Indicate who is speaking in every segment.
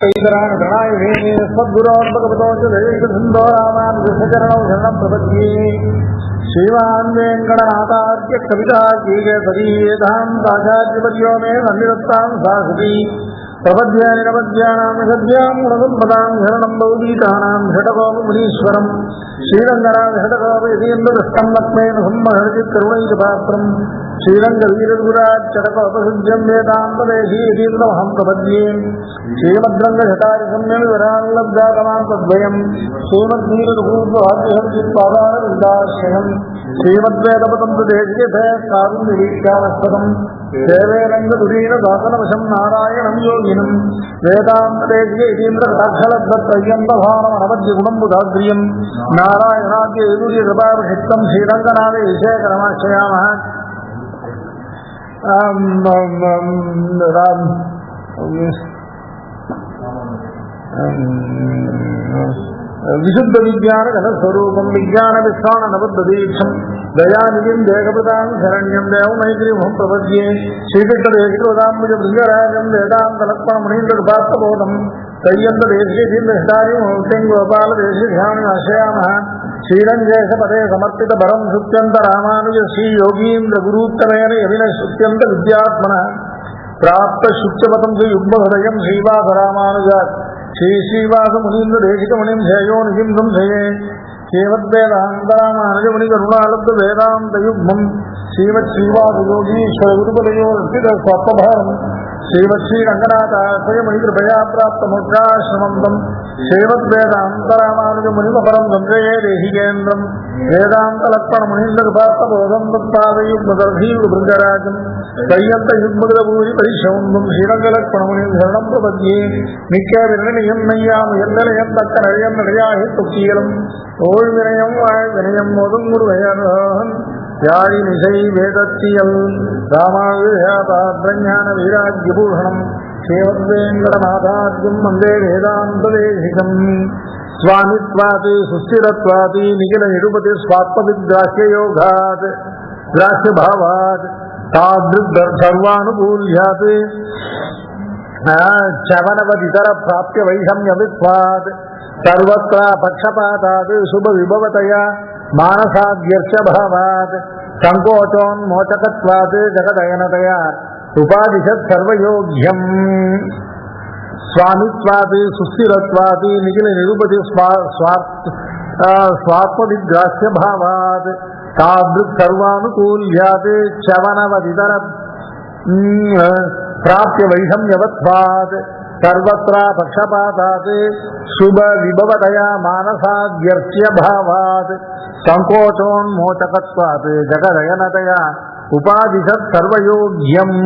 Speaker 1: श्रीमान वेंकटनाथार्य कविता वेदांताचार्यवर्यो मे सन्निधत्तां साहसी प्रपद्ये निरपद्यानां सद्यां गुणसम्पदां शरणं भवदीतानां षटकोपमुनीश्वरं श्रीरङ्गनाथ षटकोपयतीन्द्रदृष्टं लक्ष्मेण संमहर्षित् करुणैकपात्रं श्रीरङ्गवीरगुराच्चटकोपसिद्ध्यं वेदान्तदेशीयतीन्द्रमहं प्रपद्ये श्रीमद्रङ्गषटारिसम्यविवराल्लब्धातमां तद्वयं श्रीमद्वीरघूर्वाद्यहर्षित्पादारविन्दाश्रयं श्रीमद्वेदपदं प्रदेशिकेशकारुण्यवीक्षावस्पदं देवेरङ्गदुरीरदासनवशं नारायणं योगिनं वेदान्तदेशिकेन्द्रकटाक्षलब्धत्रय्यन्तभावमनवद्यगुणं बुधाग्र्यं नारायणाद्यैरुर्यकृपाभिषिक्तं श्रीरङ्गनाथेशयकरमाश्रयामः। विशुद्ध विज्ञान घनस्वरूपं विज्ञान विश्वान नवद्दीक्षं दयानिधिं देहप्रदां शरण्यं देवमैत्रीमुखं प्रपद्ये श्रीकृष्णदेशिकवदाम्बुज भृङ्गराजं वेदान्तलक्ष्मणमुनीन्द्रकृपार्थबोधं तय्यन्तदेशिकेन्द्रहृदारिं गोपालदेशिकाश्रयामः। श्रीरङ्गेशपदे समर्पितपरं शुत्यन्तरामानुज श्रीयोगीन्द्रगुरूत्तमेन यविनश्रुत्यन्त विद्यात्मनः प्राप्तशुच्यपतं युग्महृदयं श्रीवासरामानुजात् श्रीश्रीवासमुनीन्द्रदेशिकमुनिं श्रेयोनिधिं संशये श्रीमद्वेदान्तरामानुजमुनिकरुणालब्धवेदान्तयुग्मं श्रीमच्छ्रीवासयोगीश्वरगुरुपदयोर्पितस्वात्मभारं श्रीमच्छ्रीरङ्गनाथाश्रयमुनिकृपया प्राप्तमोक्षाश्रमं तं श्रीमद्वेदान्तरामानुजमुनिमपरं संशये देशिकेन्द्रं वेदान्तलक्ष्मणमुनीन्द्रकृपार्थबोधं तत्पादयुग्मदर्भीवृङ्गराजं கையந்தயுக்மகூரி பரிசௌந்தம் ஸ்ரீரங்கலக்ஷ்மணமுனிம் சரணம் பிரபத்யே மிக்க விரணியம் நையாம் எந்தனையம் தக்க நழையம் நடையாகி தொக்கியலும் தோல் வினயம் வாழ் வினயம் ஒதுங்குருவையன் யாழி நிசை வேதத்தியல் ராமாவிஞான வீராஜ்யபூஷணம் ஸ்ரீமத்வேங்கடநாதார்யம் வந்தே வேதாந்ததேசிகம் ஸ்வாமித்வாதி சுஸ்திரத்வாதி நிகில நிருபதி ஸ்வாத்மவித்ராஹ்யயோகாத் கிராஹ்யபாவாத் सर्वानुकूल्यात् चवनवदितर प्राप्य वैषम्यवित्वात् सर्वत्र पक्षपातात् शुभविभवतया मानसाद्यर्चभावात् संकोचोन्मोचकत्वात् जगदयनतया उपादिशत् सर्वयोग्यम् स्वामित्वात् सुस्थिरत्वात् निखिलनिरुपति स्वात्मविग्राह्यभावात् तादृक् सर्वानुकूल्यात् चवनवदितर प्राप्य वैषम्यवत्वात् सर्वत्र पक्षपातात् शुभविभवतया मानसाद्यर्च्यभावात् संकोचोन्मोचकत्वात् जगदयनतया उपादिशत् सर्वयोग्यम्.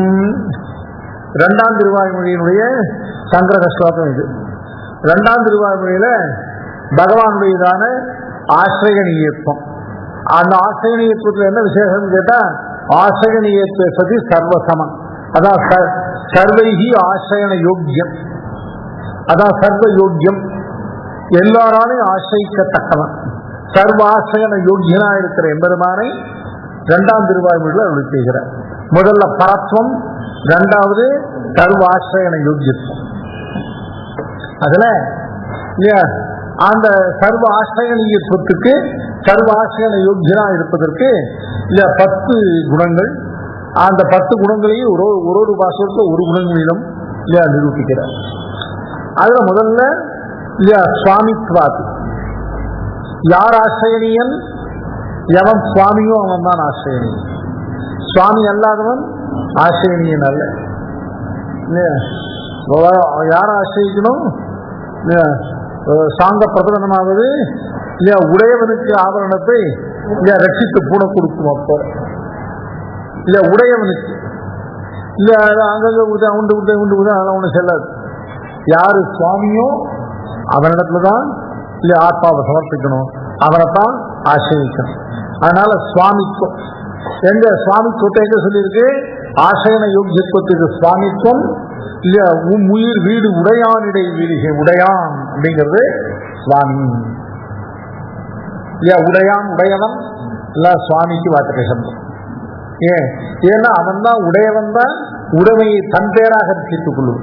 Speaker 1: இரண்டாம் திருவாய்மொழியினுடைய சங்கிரக ஸ்லோகம் இது. இரண்டாம் திருவாய்மொழியில பகவானுடையதான ஆசிரியனியத்துவம். அந்த ஆசிரியனியத்துவத்தில் என்ன விசேஷம் கேட்டா, ஆசிரியனியத்தை சதி சர்வசமம், அதான் சர்வைகி ஆசிரியன யோக்கியம், அதான் சர்வ யோக்கியம், எல்லாராலையும் ஆசிரியக்கத்தக்கவன், சர்வ ஆசிரியன யோக்கியனா இருக்கிற எம்பெருமானை இரண்டாம் திருவாய்மொழியில் அருள் செய்கிறார். முதல்ல பரத்வம், இரண்டாவது சர்வ ஆசிரியன யோக்கியத்துவம். அதுல அந்த சர்வ ஆசிரியத்துவத்துக்கு சர்வ ஆசிரியன யோக்கியனா இருப்பதற்கு 10 குணங்கள், அந்த 10 குணங்களையும் ஒரு பாசத்துக்கு ஒரு குணங்களிலும் நிரூபிக்கிறார். அதுல முதல்ல சுவாமித்வாத், யார் ஆசிரியனியன், எவன் சுவாமியோ அவன் தான் ஆசிரியனியன். சுவாமி அல்லாதவன் ஆசிரியனியன் அல்ல. யார் ஆசிரியக்கணும்? சாங்க பிரபலமாவது இல்லையா, உடையவனுக்கு ஆபரணத்தை இல்லையா ரட்சித்து பூண கொடுக்கும். அப்போ இல்ல உடையவனுக்கு இல்ல அங்கங்க உண்டு உண்டு உண்டு உண்டு அதெல்லாம் ஒண்ணு செல்லாது. யாரு சுவாமியோ அவனிடத்துலதான் இல்ல ஆத்மாவை சமர்ப்பிக்கணும், அவனைத்தான் ஆசிரியக்கணும். அதனால சுவாமித்துவம், எங்க சுவாமித்துவத்தை எங்க சொல்லியிருக்கு? ஆசையன யோக்கியத்துவத்துக்கு சுவாமித்துவம் இல்லையா, உயிர் வீடு உடையானிடை வீடுகை, உடையான் அப்படிங்கிறது சுவாமி இல்லையா, உடையான் உடையவன் இல்ல சுவாமிக்கு வார்த்தை சம்பந்தம். ஏன்னா அவன் தான் உடையவன், தான் உடைமையை தன் பேராக ரசித்துக் கொள்ளும்.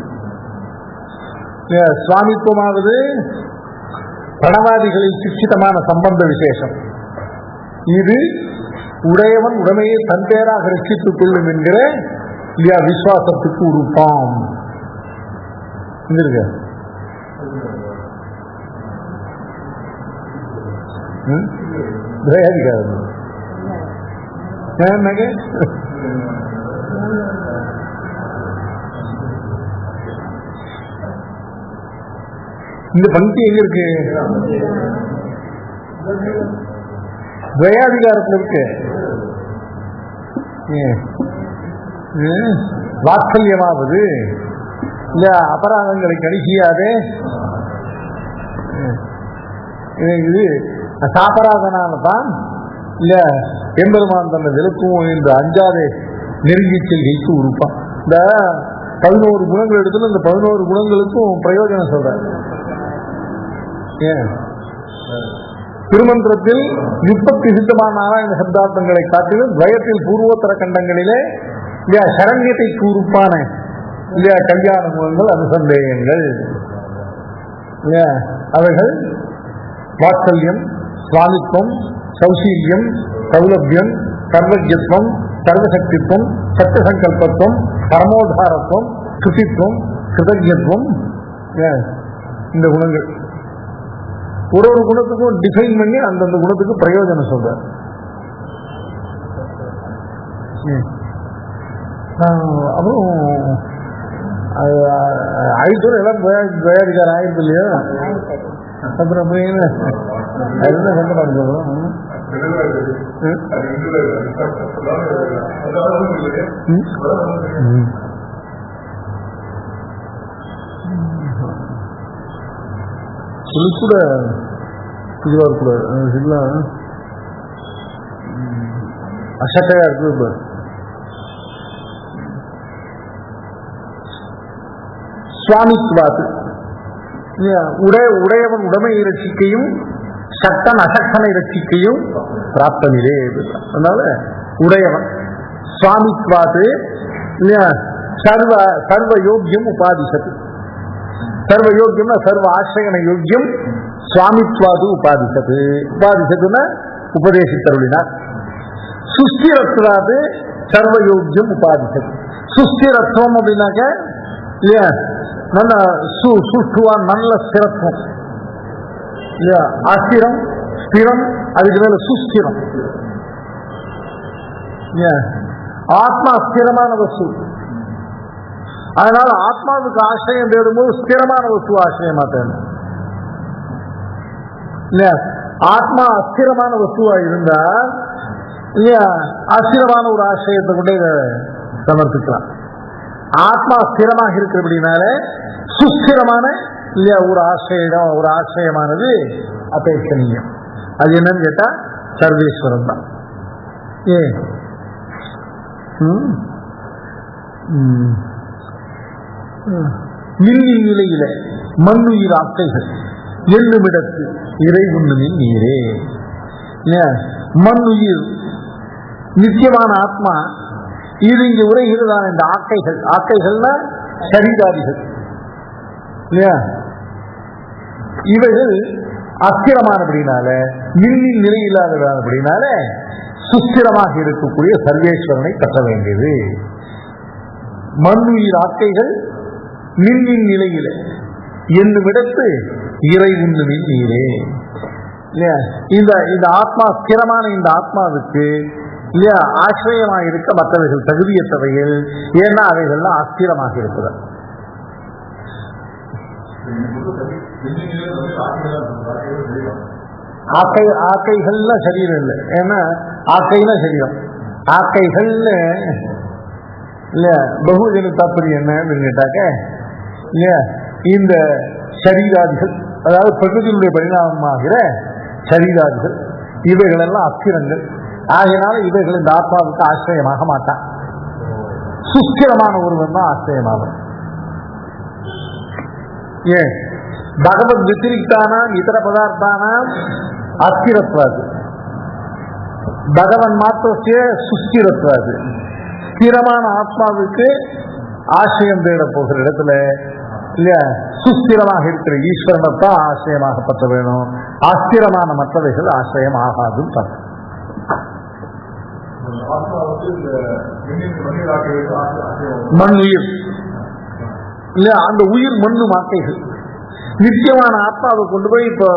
Speaker 1: சுவாமித்துவமாவது பிரணவாதிகளில் சிக்ஷிதமான சம்பந்த விசேஷம். இது உடையவன் உடமையை தன் பேராக ரட்சித்துக் கொள்ளும் என்கிற விசுவாசத்துக்கு உறுப்பாம். இந்த பங்கி எங்க இருக்கு? துவயாதிகாரத்தில் இருக்கு. வாத்சல்யமாவது இல்ல அபராதங்களை கணிக்காதே, இது சாபராதனால்தான் இல்ல எம்பெருமான் தன்னை விளக்கும் என்று அஞ்சாதே நெருங்கி செல்கைக்கு உறுப்பான். இந்த 11 குணங்கள் எடுத்து இந்த 11 குணங்களுக்கும் பிரயோஜனம் சொல்ற. திருமந்திரத்தில் 30 சித்தமான நாராயண சப்தார்த்தங்களை காட்டிலும் துவயத்தில் பூர்வோத்தர கண்டங்களிலே இல்லையா சரண்யத்தைக்கு உறுப்பான இல்லையா கல்யாண குணங்கள் அனுசந்தேயங்கள் இல்லையா அவைகள் வாத்சல்யம், சுவாமித்துவம், சௌசீல்யம், சௌலபியம், சர்வஜத்துவம், சர்வசக்தித்துவம், சத்தியசங்கல்பத்துவம், பரமோதாரத்துவம், சுசித்துவம், கிருதஜத்துவம், இந்த குணங்கள் ஒரு ஒரு குணத்துக்கும் டிஃபைன் பண்ணி அந்தந்த குணத்துக்கு பிரயோஜனம் சொல்ற. அப்புறம் ஆயிரத்தோடு எல்லாம் தயாரிக்கார ஆயிரத்து இல்லையா? அப்புறம் அதுதான் சங்கடம் சொல்றோம். கூட இதுவா கூட அசட்டையா இருக்கு. இப்ப சுவாமித்வாத்து உடையவன் உடைமையை ரட்சிக்கையும் சட்டன் அசக்தனை ரட்சிக்கையும் பிராப்தனிலே. அதனால உடையவன் சுவாமித்வாத்து இல்லையா சர்வ சர்வ யோக்கியம் உபாதிசத்து. சர்வ யோக்கியம்னா சர்வ ஆசிரியன யோக்கியம் சுவாமித்வாது உபாதிசது. உபாதிசதுன்னா உபதேசித்தருளினார். சுஸ்திரத்வாது சர்வ யோக்கியம் உபாதிசது. சுஸ்திரத்துவம் அப்படின்னாக்க இல்லையா நல்ல சுஷ்டுவா நல்ல ஸ்திரத்துவம் இல்லையா. அஸ்திரம் ஸ்திரம் அதுக்கு மேல சுஸ்திரம். ஆத்மா ஸ்திரமான வஸ்து. அதனால ஆத்மாவுக்கு ஆசிரியம் தேடும்போது ஸ்திரமான வஸ்து ஆசிரியமா தேடும் இல்லையா. ஆத்மா அஸ்திரமான வஸ்துவா இருந்தா இல்லையா அஸ்திரமான ஒரு ஆசிரியத்தை கொண்டு சமர்ப்பிக்கலாம். ஆத்மா ஸ்திரமாக இருக்கிறபடினால சுஸ்திரமான இல்லையா ஒரு ஆசிரியமானது அபேட்சணீயம். அது என்னன்னு கேட்டா சர்வேஸ்வரன் தான். மின்னின் நிலையில மண்ணுயிர் ஆக்கைகள் எண்ணுமிடத்து இறை உண்மையின் நீரே. மண்ணுயிர் நித்தியமான ஆத்மா இது இங்கு உரைகிறதான இந்த ஆக்கைகள். ஆக்கைகள்னா சரீராதிகள் இல்லையா. இவைகள் அஸ்திரமானபடினால மின்னின் நிலை இல்லாதபடினால சுஸ்திரமாக இருக்கக்கூடிய சர்வேஸ்வரனை கட்ட வேண்டியது. மண்ணுயிர் ஆக்கைகள் மின்னின் நிலையில என்னுமிடத்து இறை உண்மையின் நீரே. இந்த ஆத்மா ஸ்திரமான இந்த ஆத்மாவுக்கு இல்லையா ஆசிரியமாக இருக்க மற்றவைகள் தகுதியற்றவைகள். ஏன்னா அவைகள்லாம் அஸ்திரமாக இருக்கிறது. ஆக்கைகள்ல சரீரம் இல்லை. ஏன்னா ஆக்கைனா சரீரம். ஆக்கைகள்ல இல்லையா பகுஜன தாற்பயம் என்னன்னு கேட்டாக்க இல்லையா இந்த சரீராதிகள், அதாவது பிரகிருதியினுடைய பரிணாமமாகிற சரீராதிகள் இவைகள் எல்லாம் அஸ்திரங்கள். ஆகையினால இவைகள் இந்த ஆத்மாவுக்கு ஆசிரியமாக மாட்டான். சுஸ்திரமான ஒருவன் தான் ஆசிரியமாகும். ஏன் பகவத் வத்திரிக்தானாம் இதர பதார்த்தானாம் அஸ்திரத்வாது, பகவன் மாத்திரத்திய சுஸ்திரத்வாது. ஸ்திரமான ஆத்மாவுக்கு ஆசிரியம் தேட போகிற இடத்துல இல்லையா சுஸ்திரமாக இருக்கிற ஈஸ்வரனைத்தான் ஆசிரியமாக பற்ற வேணும். அஸ்திரமான மற்றவைகள் ஆசிரியம் ஆகாதுன்னு பார்த்து மண் உயிர் இல்லையா, அந்த உயிர் மண்ணு மாக்கைகள். நித்தியமான ஆத்மாவை கொண்டு போய் இப்போ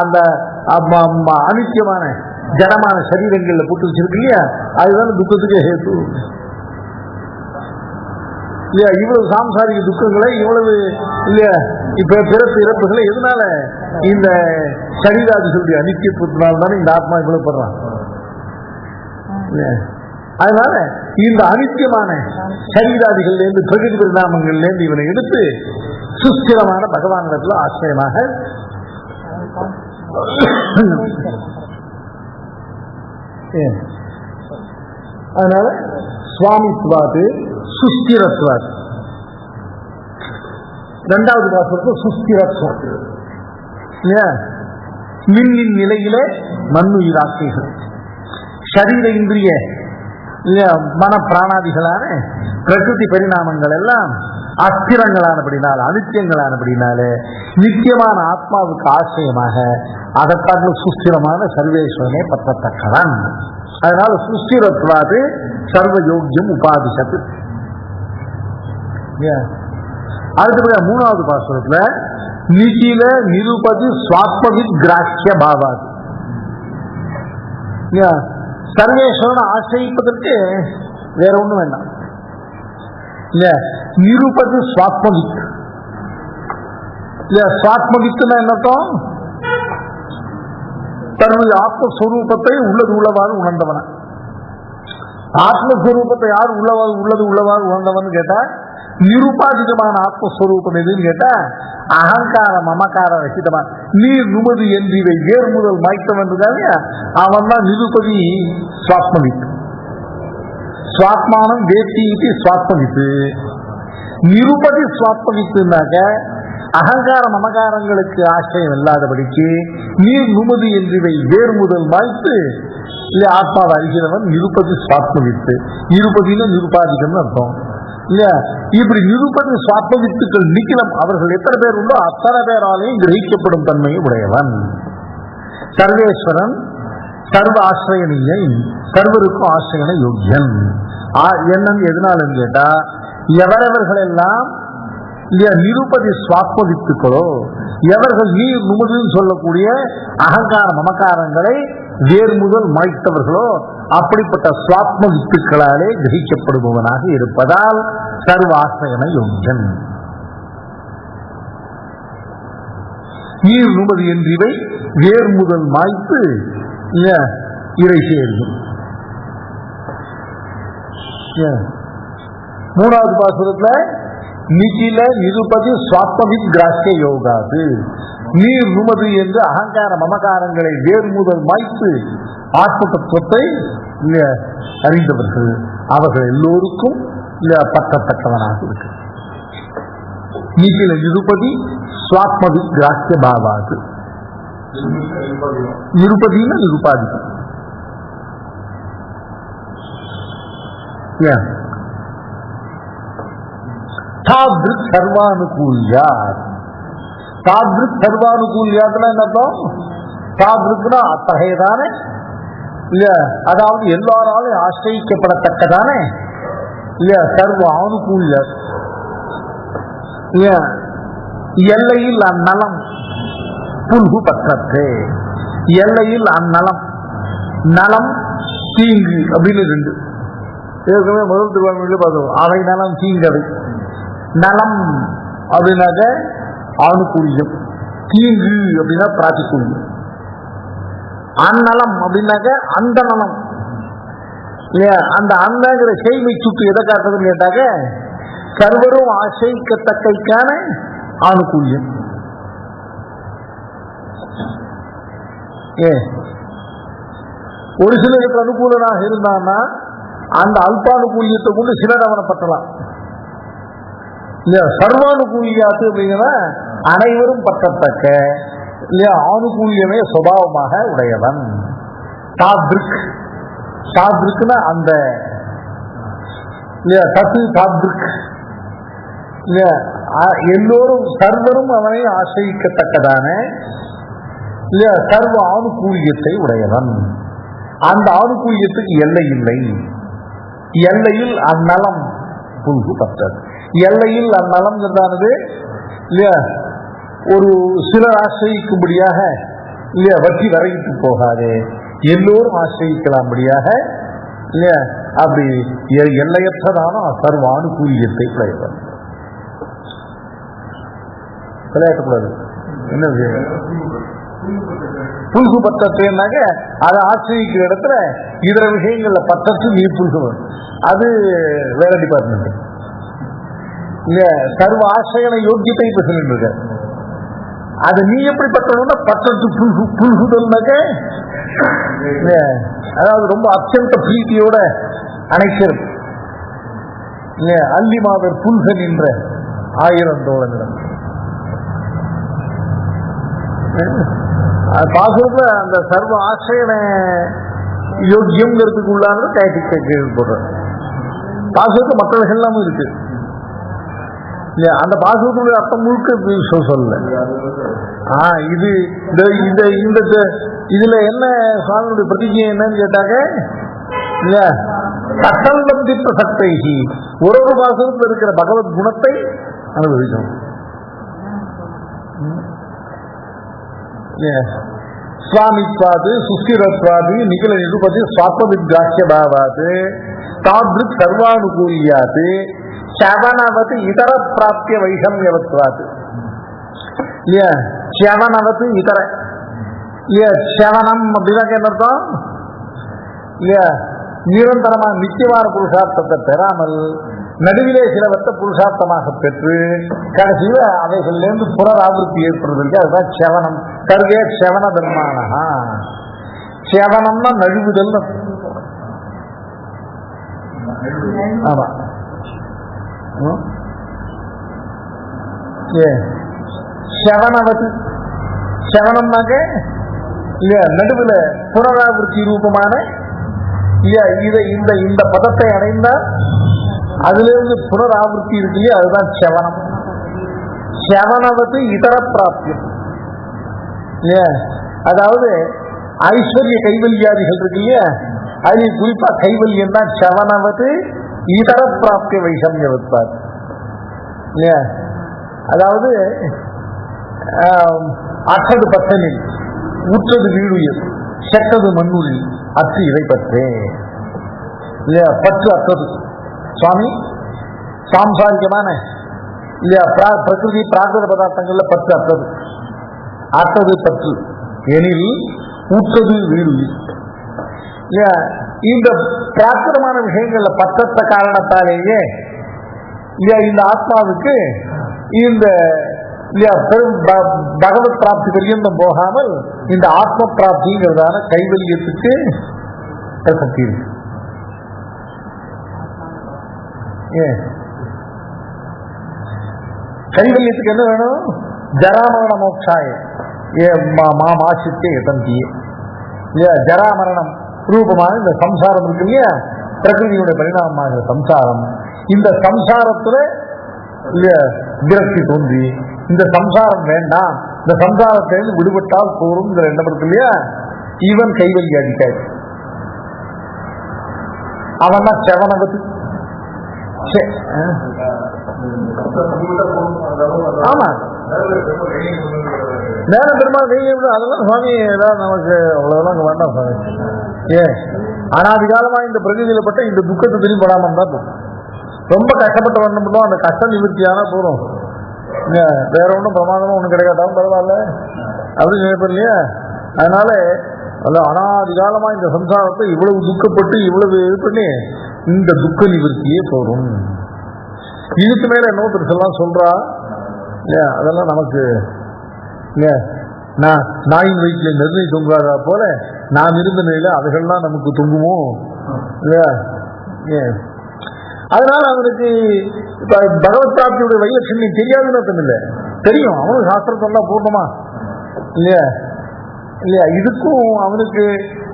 Speaker 1: அந்த அனித்தியமான ஜடமான சரீரங்கள்ல போட்டு வச்சிருக்கு இல்லையா, அதுதான் துக்கத்துக்கு ஹேத்து இல்லையா. இவ்வளவு சாம்சாரிக துக்கங்களை இவ்வளவு இல்லையா இப்ப பிறப்பு இறப்புகளை எதனால? இந்த சரீராதிகளுடைய அனித்தியத்தினால்தானே இந்த ஆத்மா இவ்வளவு படுறான். அதனால இந்த அனித்தியமான சரீராதிகள்ல இருந்து பிரகிருதி பரிணாமங்கள்ல இருந்து இவனை எடுத்து சுஸ்திரமான பகவானிடத்துல ஆசிரியமாக அதனால சுவாமித்வாது சுஸ்திரத்வாது. இரண்டாவது பாசத்துக்கு சுஸ்திரத்துவம் மின்னின் நிலையில மண்ணுயிராக்கைகள் சரீர இந்திரிய மன பிராணாதிகளான பிரகிருதி பரிணாமங்கள் எல்லாம் அஸ்திரங்களானபடினால அனித்தியங்களானபடினாலே நித்தியமான ஆத்மாவுக்கு ஆசிரியமாக அதற்காக சுஸ்திரமான சர்வேஸ்வரனே பற்றத்தக்கவன். அதனால சுஸ்திரத்வாது சர்வ யோக்கியம் உபாதிசத்து. அடுத்தபடியா மூணாவது பாசுரத்துல நிகில நிருபதி சுவாத்மவித் கிராஹ்ய பாவாது. சர்வேஸ்வரனை ஆசிரிப்பதற்கு வேற ஒண்ணும் வேண்டாம். நிருபதி சுவாத்மவித். சுவாத்மவித்துனா என்னத்தம்? தன்னுடைய ஆத்மஸ்வரூபத்தை உள்ளது உள்ளவாறு உணர்ந்தவன. ஆத்மஸ்வரூபத்தை யார் உள்ளது உள்ளவாறு உணர்ந்தவன் கேட்டா, நிருபாதிகமான ஆத்மஸ்வரூபம் எதுன்னு கேட்டா அகங்கார மமக்கார ரசிதமா நீர் நுமது என்றிவை வேர் முதல் மாய்த்தவன் இருக்காங்க, அவன் தான் நிருபதி சுவாத்மவித்து. சுவாத்மானம் வேத்தி சுவாத்மவித்து. நிருபதி சுவாத்மவித்துனாக்க அகங்கார மமகாரங்களுக்கு ஆசிரியம் இல்லாதபடிக்கு நீர் நுமது என்றிவை வேர் முதல் மாய்த்து இல்ல ஆத்மாவை அறிகிறவன் நிருபதி சுவாத்மவித்து. நிருபதினு நிருபாதிகம்னு அர்த்தம் இல்லையா. இப்படி நிருபதி சுவாத்மவித்துக்கள் நிக்கிலம் அவர்கள் எத்தனை பேர் உண்டோ அத்தனை பேராலையும் கிரகிக்கப்படும் தன்மையை உடையவன் சர்வேஸ்வரன். சர்வ ஆசிரியனியை சர்வருக்கும் ஆசிரியன யோக்கியன். என்னன்னு எதனாலும் கேட்டா, எவரவர்கள் எல்லாம் நிருபதி சுவாத்மவித்துக்களோ, எவர்கள் நீர் நுமதுன்னு சொல்லக்கூடிய அகங்கார மமக்காரங்களை வேறு முதல் மாய்த்தவர்களோ அப்படிப்பட்ட சுவாத்ம வித்துக்களாலே கிரகிக்கப்படுபவனாக இருப்பதால் சர்வ ஆசிரியன யோக்கியன். நீர் நுமது என்றிவை வேர் முதல் மாய்த்து இறை சேர்க்கும். மூணாவது பாசுரத்துல நிகில நிருபதி சுவாத்மவித் கிராஹ்ய யோகாது. நீர் நுமது என்று அகங்கார மமகாரங்களை வேறு முதல் மாய்த்து ஆத்ம தத்துவத்தை அறிந்தவர்கள் அவர்கள் எல்லோருக்கும் பற்றத்தக்கவனாக இருக்கு. நிகில நிருபதி சுவாத்மவித் கிராஹ்ய பாவாது. நிருபதினா நிருபாதிகம். தாத்ருக் சர்வானுகூல்யாத். தாத்ருக் சர்வானுகூல்யாத்னா என்னப்போம்? தாத்ருக்னா அத்தகையதான இல்ல, அதாவது எல்லாராலும் ஆசிரிக்கப்படத்தக்கதான இல்ல சர்வ ஆனுகூல்ய எல்லையில் அந்நலம் புல்கு பற்றற்றே. எல்லையில் அந்நலம், நலம் தீங்கு அப்படின்னு ரெண்டு ஏற்கனவே முதல் திருவாரூரில் பார்த்தோம். அவை நலம் தீங்கவை. நலம் அப்படின்னாக்க ஆணுக்கூலியம், தீங்கு அப்படின்னா பிராத்திகூலியம். அந்நலம் அப்படின்னாக்க அந்த நலம் இல்லையா. அந்த அந்தங்கிற செய்மை சுட்டு எதை காட்டுறதுன்னு கேட்டாக்க சர்வரும் ஆசைக்கத்தக்கைக்கான ஆணுக்கூலியம். ஒரு சிலருக்கு அனுகூலனாக இருந்தான்னா அந்த அல்பானுகூலியத்தை கொண்டு சிலர் அவனை பற்றலாம். இல்லையா சர்வானுகூலியாத்து அப்படிங்கிற அனைவரும் பற்றத்தக்க இல்லையா ஆணுகூலியமே சுபாவமாக உடையவன். தாத்ருக், தாத்ருக்னா அந்த இல்லையா தத்து தாத்ருக் இல்லையா எல்லோரும் சர்வரும் அவனை ஆசிரிக்கத்தக்கதான இல்லையா சர்வ ஆணுகூலியத்தை உடையவன். அந்த ஆணுகூலியத்துக்கு எல்லை இல்லை. எல்லையில் அந்நலம் புல்கு பற்றது. எல்லையில் அந்நலம் என்றானது இல்லையா ஒரு சிலர் ஆசிரிக்கும்படியாக இல்லையா வட்டி வரையிட்டு போகாது, எல்லோரும் ஆசிரிக்கலாம்படியாக இல்லையா அப்படி எல்லையற்றதான சர்வ ஆணுகூலியத்தை உடையவன். விளையாட்டக்கூடாது. என்ன விஷயம்? புல்கு பற்றத்தைனாக்க அதை ஆசிரிக்கிற இடத்துல இதர விஷயங்கள்ல பற்றத்து நீ புல்குவன், அது வேற டிபார்ட்மெண்ட் இல்ல. சர்வ ஆசிரியன யோக்கியத்தை இப்ப சொல்லிட்டு இருக்க, அது நீ எப்படி பற்றணும்னா பற்றத்து புல்குதல்னாக்க அதாவது ரொம்ப அத்தியந்த பிரீத்தியோட அணைக்கிறது. அல்லி மாதர் புல்க நின்ற 1000 தோழனிடம் பாசுரத்துல அந்த சர்வ ஆசிரியன யோக்கியம்ங்கிறதுக்கு உள்ளான டைட்டிக் போடுற பாசுரத்து மற்றவர்கள் எல்லாமும் இருக்கு. அந்த பாசுரத்துடைய அர்த்தம் முழுக்க சொல்லல. இது இதுல என்ன சுவாமியுடைய பிரதிஜை என்னன்னு கேட்டாங்க இல்லையா கட்டல்பந்தி பிரசக்தை ஒரு பாசுரத்தில் இருக்கிற பகவத் குணத்தை அனுபவிக்கணும். சுவாமித்வாது சுஸ்திரத்வாது நிகில நிருபதி சுவாத்மவித்ராட்சிய பாவாது தாத்ருக் சர்வானுகூலியாது சவனவது இதர பிராப்திய வைஷமியவத்வாது. சவனவது இதர சவனம் அப்படின்னா என்ன அர்த்தம்? நிரந்தரமாக நிச்சயமான புருஷார்த்தத்தை பெறாமல் நடுவிலே சிலவற்ற புருஷார்த்தமாக பெற்று கடைசியில் அவைகளிலிருந்து புனராவர்த்தி ஏற்படுவதற்கு அதுதான் செவனம். கருகே செவன தர்மானஹா. செவனம்னா நழுவுதல். ஆமா, செவனவது செவனம்னாக்க இல்லையா நடுவில் புனராவர்த்தி ரூபமான இல்லையா இந்த பதத்தை அடைந்தால் அதிலிருந்து புனராவர்த்தி இருக்கு இல்லையா, அதுதான் செவனம். செவனவது இதர பிராப்தியம் இல்லையா, அதாவது ஐஸ்வர்ய கைவல்யாதிகள் இருக்கு இல்லையா, அதில் குறிப்பா கைவல்யம் தான் செவனவது இதர பிராப்திய வைஷமியவத்வார் இல்லையா. அதாவது அற்றது பத்தனில் உற்றது வீடுயில் செட்டது மண்ணுளில் அற்று இதை பற்றே இல்லையா. பற்று அற்றது சுவாமி சாம்சாரிகமான இல்லையா பிரகிருதி பிராகிருத பதார்த்தங்கள்ல பற்று அற்றது. அற்றது பற்று எனில் ஊற்றது வீடு இல்லையா. இந்த பிராகிருதமான விஷயங்கள்ல பற்றத்த காரணத்தாலேயே இல்லையா இந்த ஆத்மாவுக்கு இந்த பகவத் பிராப்தி பரியந்தம் போகாமல் இந்த ஆத்ம பிராப்திங்கிறதான கைவல்யத்துக்கு பிரசக்தி இருக்கு. கைவல்யத்துக்கு என்ன வேணும்? ஜராமரண மோட்சாய மாசித்தே தந்தியே இல்லையா. ஜராமரணம் ரூபமான இந்த சம்சாரம் இருக்கு இல்லையா, பிரகிருதியுடைய பரிணாமமாக சம்சாரம். இந்த சம்சாரத்துல இல்லையா விரக்தி தோன்றி இந்த சம்சாரம் வேண்டாம், இந்த சம்சாரத்திலிருந்து விடுபட்டால் போருங்கிற எண்ணம் இருக்கு இல்லையா, இவன் கைவல்ய அதிகாரி. அவன் தான் செவனவத்து. ஆமா, நேர பெருமாள் கையை அதெல்லாம் சுவாமி ஏதாவது நமக்கு அவ்வளவுதான் வேண்டாம் சுவாமி. அனாதிகாலமா இந்த பிரகிருதியில பட்ட இந்த துக்கத்தை திரும்படாம தான் ரொம்ப கஷ்டப்பட்ட வரணும். அந்த கஷ்டம் நிவர்த்தியான போறோம், வேற ஒன்றும் பிரமாதமா ஒன்றும் கிடைக்காட்டாலும் பரவாயில்ல அப்படின்னு நினைப்பேன் இல்லையா. அதனால அனாதிகாலமா இந்த சம்சாரத்தை இவ்வளவு துக்கப்பட்டு இவ்வளவு இது பண்ணி இந்த துக்க நிவர்த்தியே போறோம். இதுக்கு மேல என்ன பெருசெல்லாம் சொல்றா இல்லையா, அதெல்லாம் நமக்கு இல்லையா நாயின் வயிற்றுல நெருங்கி தொங்காதா போல நாம் இருந்த நிலையில அவைகள்லாம் நமக்கு தொங்குமோ இல்லையா. அதனால அவனுக்கு இப்ப பகவத் பிராப்தியுடைய வைலட்சணி தெரியாதுன்னு அர்த்தம் இல்லை, தெரியும். அவனுக்கு சாஸ்திரத்தெல்லாம் பூர்ணமா இல்லையா இல்லையா. இதுக்கும் அவனுக்கு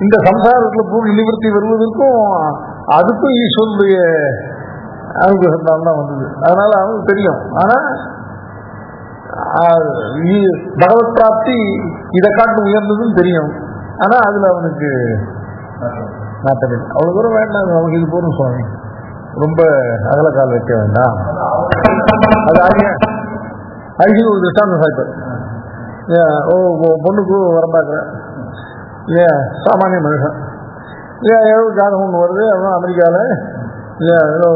Speaker 1: இந்த சம்சாரத்துல பூர்ண நிவர்த்தி வருவதற்கும் அதுக்கும் ஈஸ்வரனுடைய அனுகிரகத்தால் தான் வந்தது. அதனால அவனுக்கு தெரியும். ஆனா பகவத் பிராப்தி இதை காட்டு உயர்ந்ததுன்னு தெரியும். ஆனா அதுல அவனுக்கு நாட்டமில்லை. அவ்வளவு தூரம் வேண்டாம், அவனுக்கு இது போதும் சுவாமி, ரொம்ப அகல கால் வைக்க வேண்டாம். அது அருகில் ஒரு திருஷ்டாந்தம் சாய்ப்பார். பொண்ணுக்கு வரம்பாக்குறேன் இல்லையா, சாமானிய மனுஷன் இல்லையா, ஏதோ ஜாதகம் ஒன்று வருது, அவன் அமெரிக்காவில் இல்லையா ஏதோ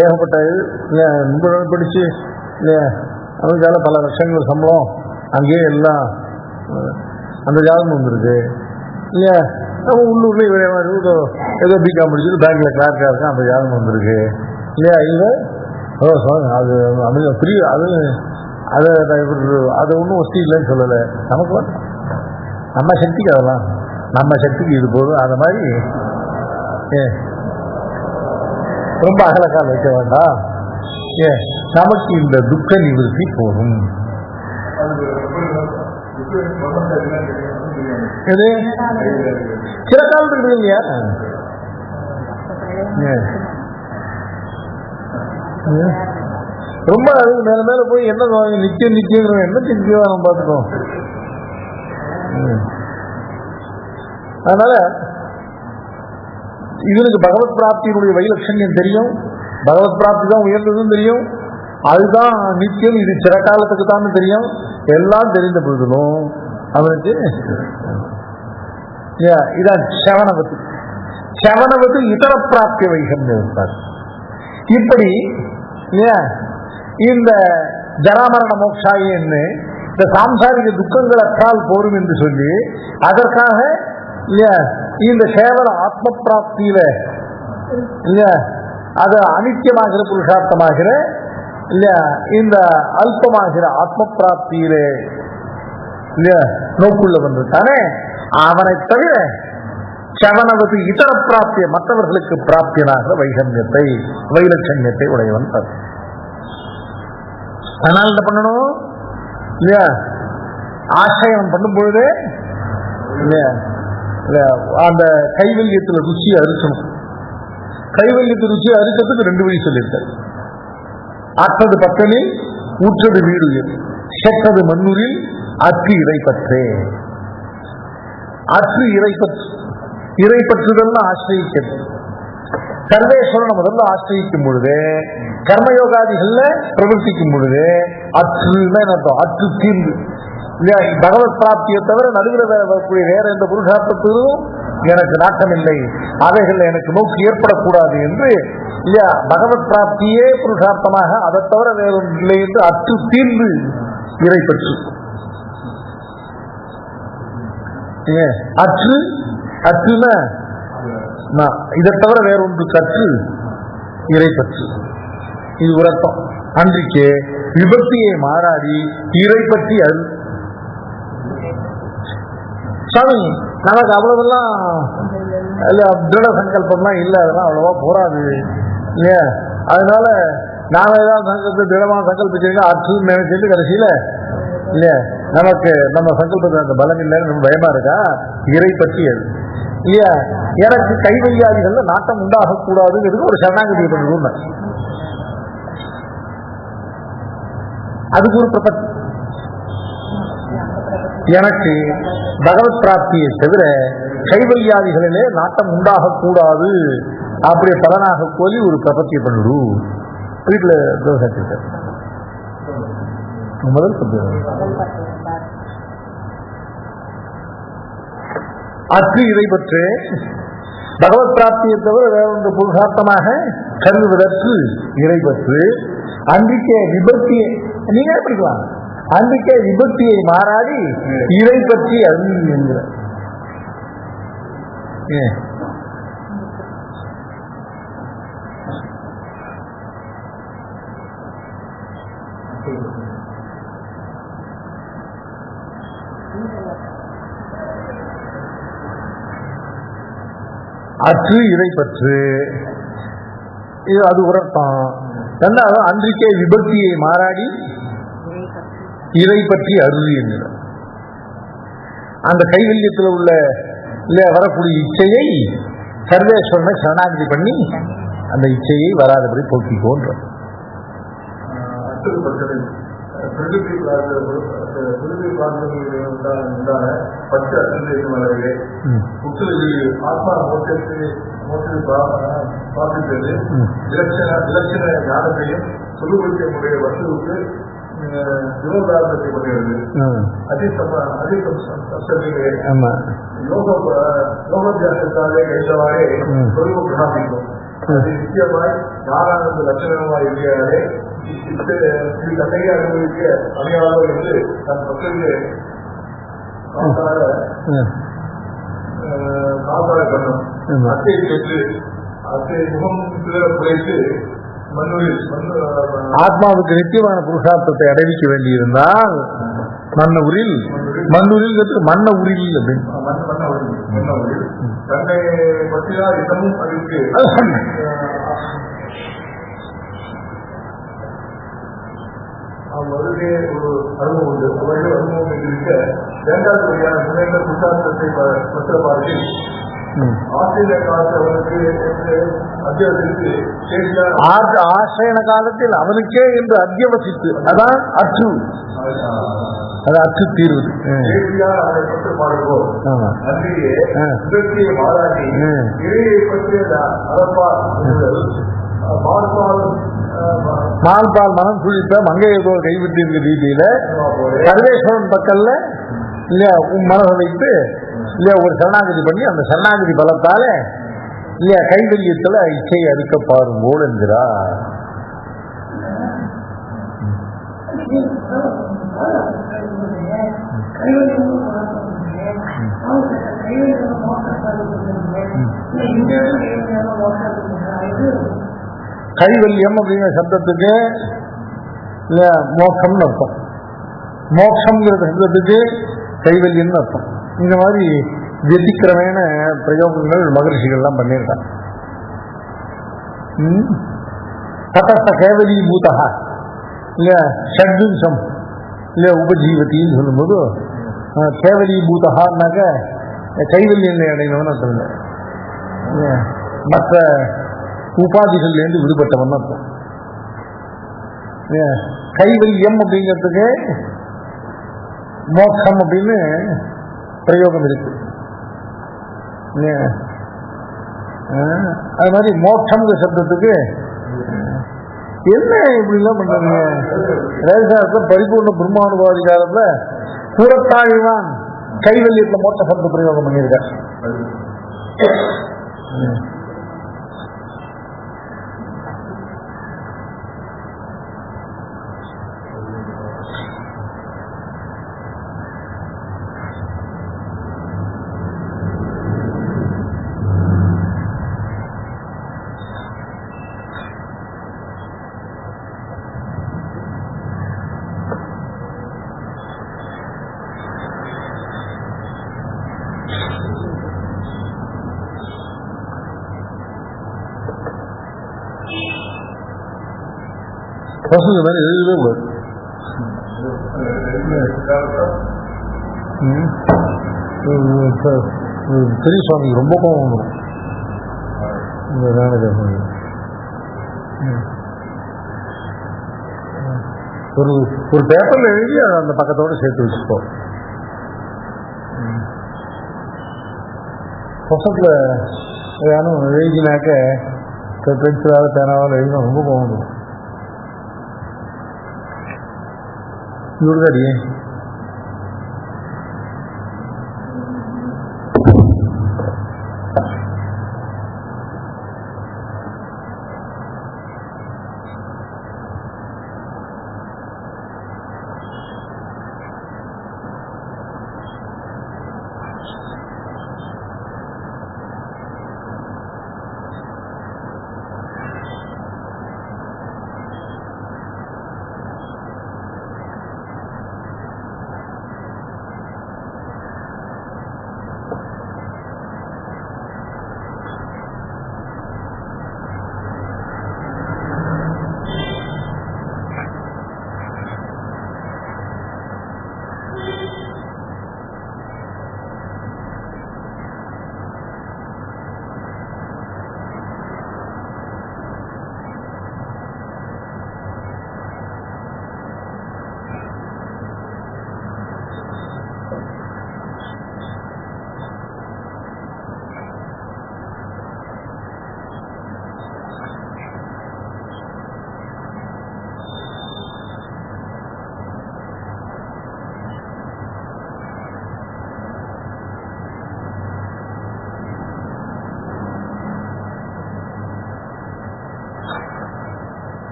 Speaker 1: ஏகப்பட்ட இது இல்லையா படித்து இல்லையா அமெரிக்காவில் பல லட்சங்கள் சம்பளம், அங்கேயே எல்லாம் அந்த ஜாதகம் வந்துருக்கு இல்லையா. நம்ம உள்ளூர்லேயே வேற மாதிரி ஏதோ பிகாம் முடிச்சுட்டு பேங்க்ல கிளார்க்காக இருக்கா, அந்த ஜாதகம் வந்திருக்கு இல்லையா. இல்லை அது அமெரிக்கா ஃப்ரீ, அது ஒன்றும் வசதி இல்லைன்னு சொல்லலை. நமக்கு நம்ம சக்திக்கு அதெல்லாம் நம்ம சக்திக்கு இது போதும். அந்த மாதிரி ரொம்ப அகலக்கால் வைக்க வேண்டாம். நமக்கு இந்த துக்க நிவர்த்தி போதும். எது சில காலத்துக்கு இருக்கு இல்லையா, ரொம்ப அது மேல மேல போய் என்ன நிச்சயம் நிச்சயம் என்ன நிச்சயம் நம்ம பார்த்துக்கோம். அதனால இவனுக்கு பகவத் பிராப்தியினுடைய வைலட்சண்யம் தெரியும், பகவத் பிராப்தி தான் உயர்ந்ததும் தெரியும், அதுதான் நிச்சயம், இது சில காலத்துக்கு தான் தெரியும். எல்லாம் தெரிந்த பொழுதும் அவனுக்கு இதான் சவணவத்து. சவணவத்து இதர பிராப்திய வைகம்யம் இருப்பார். இப்படி இந்த ஜராமரண மோக்ஷாயின்னு இந்த சாம்சாரிக துக்கங்கள் அற்றால் போரும் என்று சொல்லி அதற்காக இந்த கேவல ஆத்ம பிராப்தியில இல்லையா, அது அனித்தியமாகிற புருஷார்த்தமாகிற இல்லையா இந்த அல்பமாகிற ஆத்ம பிராப்தியிலே இல்லையா நோக்குள்ள வந்திருக்கானே, அவனை தவிர சவணவது இதர பிராப்திய மற்றவர்களுக்கு பிராப்தியனாக வைகம்யத்தை வைலட்சண்யத்தை உடையவன் தரு. அதனால என்ன பண்ணணும் இல்லையா, ஆசிரியம் பண்ணும் பொழுது இல்லையா அந்த கைவல்யத்துல ருச்சியை அரிக்கணும். கைவல்யத்து ருச்சியை அரிக்கிறதுக்கு ரெண்டு வழி சொல்லியிருக்காரு. ஆற்றது பக்கனில் ஊற்றது வீடுயில், செற்றது மண்ணூரில் அற்று இறைப்பற்றே. அற்று இறைப்பற்று, இறைப்பற்றுதல் ஆசிரியிக்கிறது. சர்வேஸ்வரனை முதல்ல ஆசிரியிக்கும் பொழுது, கர்மயோகாதிகள்ல பிரவர்த்திக்கும் பொழுது அற்றுன்னு அர்த்தம், அற்று தீர்ந்து இல்லையா. பகவத் பிராப்தியை தவிர நடுவில் வரக்கூடிய வேற எந்த புருஷார்த்தத்திலும் எனக்கு நாட்டமில்லை, அவைகள் எனக்கு நோக்கி ஏற்படக்கூடாது என்று இல்லையா பகவத் பிராப்தியே புருஷார்த்தமாக, அதை தவிர வேறொன்று இல்லை என்று அற்று தீர்ந்து இறைப்பற்று. அற்று அற்றுனா இதை தவிர வேறொன்று கற்று இறைப்பற்று, இது ஒரு அர்த்தம். அன்றைக்கே விபக்தியை மாறாடி இறை பற்றி அது சாமி நமக்கு அவ்வளவுலாம் திருட சங்கல்பம்லாம் இல்லை, அதெல்லாம் அவ்வளவா போராது இல்லையா. அதனால நாம ஏதாவது சங்கல்பத்தை திடமான சங்கல்பிச்சிருக்கோம் அற்றுன்னு நினைச்சிட்டு கடைசியில இல்லையா நமக்கு நம்ம சங்கல்பத்தை அந்த பலம் இல்லைன்னு ரொம்ப பயமா இருக்கா. இறை பற்றி அது இல்லையா. எனக்கு கைவல்யாதிகள்ல நாட்டம் உண்டாகக்கூடாதுங்கிறது ஒரு சரணாகதி பண்ணுறது, அதுக்கு ஒரு பிரபத்தி. எனக்கு பகவத் பிராப்தியை தவிர கைவல்யாதிகளிலே நாட்டம் உண்டாகக்கூடாது அப்படி பலனாக கோலி ஒரு பிரபத்தியை பண்ணிடு. வீட்டில் தோசை முதல் அற்று இதை பற்றி பகவத் பிராப்தியை தவிர வேறொன்று புருஷார்த்தமாக கருதுவதற்கு இறை பற்று. அன்றைக்கே விபக்தியை நீங்க படிக்கலாம், அன்றைக்கே விபக்தியை மாறாடி இறை பற்றி அறிவு என்கிற அற்று இறை பற்று இது அது உரத்தான். ரெண்டாவது அன்றைக்கே விபக்தியை மாறாடி இறை பற்றி அருள் என்கிற அந்த கைவல்யத்தில் உள்ள இல்ல வரக்கூடிய இச்சையை சர்வேஸ்வரனை சரணாகதி பண்ணி அந்த இச்சையை வராதபடி போக்கிக்கோன்ற.
Speaker 2: ஆத்மா மோட்சத்தை இலட்சண ஞானத்தையும் சொல்லுபடிய வசுவுக்கு விரோதாரணத்தை பண்ணுகிறது. யோகாபியாசத்தாலே கைந்தவாறே சொருவ பிரணாமிக்கும். அது நிச்சயமாய் ஞானானந்த லட்சணமாய் இருக்கிறாரே இது தன்னையே அனுபவிக்க அணியாளோ என்று தன் மக்களுக்கு காசார கண்ணம் அத்தையை பெற்று அத்தை முகம் சிதற குறைத்து
Speaker 1: ஆத்மாவுக்கு நித்தியமான புருஷார்த்தத்தை அடைவிக்க வேண்டியிருந்தால் மன்னூரில் மன்ன உரில்
Speaker 2: தன்னை பற்றினால் இன்னமும் அதுக்கு மறுபடியே ஒரு அனுபவம் உண்டு. அவர்கள் அனுபவம் இருக்க இரண்டாவது வகையான முன்னேற்ற புருஷார்த்தத்தை பற்ற பார்த்து ஆசிரியர் காலத்தில் அவனுக்கு
Speaker 1: ஆசிரியன காலத்தில் அவனுக்கே என்று அத்தியவசித்து அதான் அச்சு, அது அச்சு தீர்வு.
Speaker 2: அவனை பற்றி பாடுவோம் நன்றியே சுழற்சியை மாறாட்டி இறையை பற்றிய அறப்பா
Speaker 1: மால்பால் மனம் சுழித்த மங்கையதோ கைவிட்டிருக்க ரீதியில சர்வேஸ்வரன் பக்கல்ல இல்லையா மனதை வைத்து இல்லையா ஒரு சரணாகதி பண்ணி அந்த சரணாகதி பலத்தால இல்லையா கைவல்யத்துல இச்சையை அறுக்க பாருங்கோள் என்கிறார். கைவல்யம் அப்படிங்கிற சப்தத்துக்கு மோட்சம்னு அர்த்தம், மோட்சம்ங்கிற சப்தத்துக்கு கைவல்யம்னு அர்த்தம். இந்த மாதிரி வெத்திக்கிரமான பிரயோகங்கள் மகரிஷிகள்லாம் பண்ணியிருக்காங்க. தடஸ்த கேவலி பூதா இல்லையா ஷட்விம்சம் இல்லையா உபஜீவத்தின்னு சொல்லும்போது கேவலி பூதகான்னாக்க கைவல்யம் அடைந்தவன் அர்த்தம் இல்லை, மற்ற உபாதிகள்லேருந்து விடுபட்டவன் அர்த்தம். கைவல்யம் அப்படிங்கிறதுக்கு மோட்சம் அப்படின்னு பிரயோகம் இருக்கு. அது மாதிரி மோட்சம்ங்கிற சப்தத்துக்கு என்ன இப்படிலாம் பண்றாங்க? ரேசாரத்தில் பரிபூர்ண பிரம்மானுபாதிகாரத்துல கூறத்தாழ்வான் கைவல்யத்துல மோட்ச சப்த பிரயோகம் பண்ணியிருக்கார். பசங்க மாதிரி எழுதவே போது பெரிய சுவாமிக்கு ரொம்ப கோபம் வந்துடும். இந்த ஒரு ஒரு பேப்பர்ல எழுதி அதை அந்த பக்கத்தோடு சேர்த்து வச்சுக்கோ. பசத்துல யாரும் எழுதினாக்க பென்சிலால் பேனாவால் எழுதினா ரொம்ப கோபம் வந்துடும். இவருதாடியே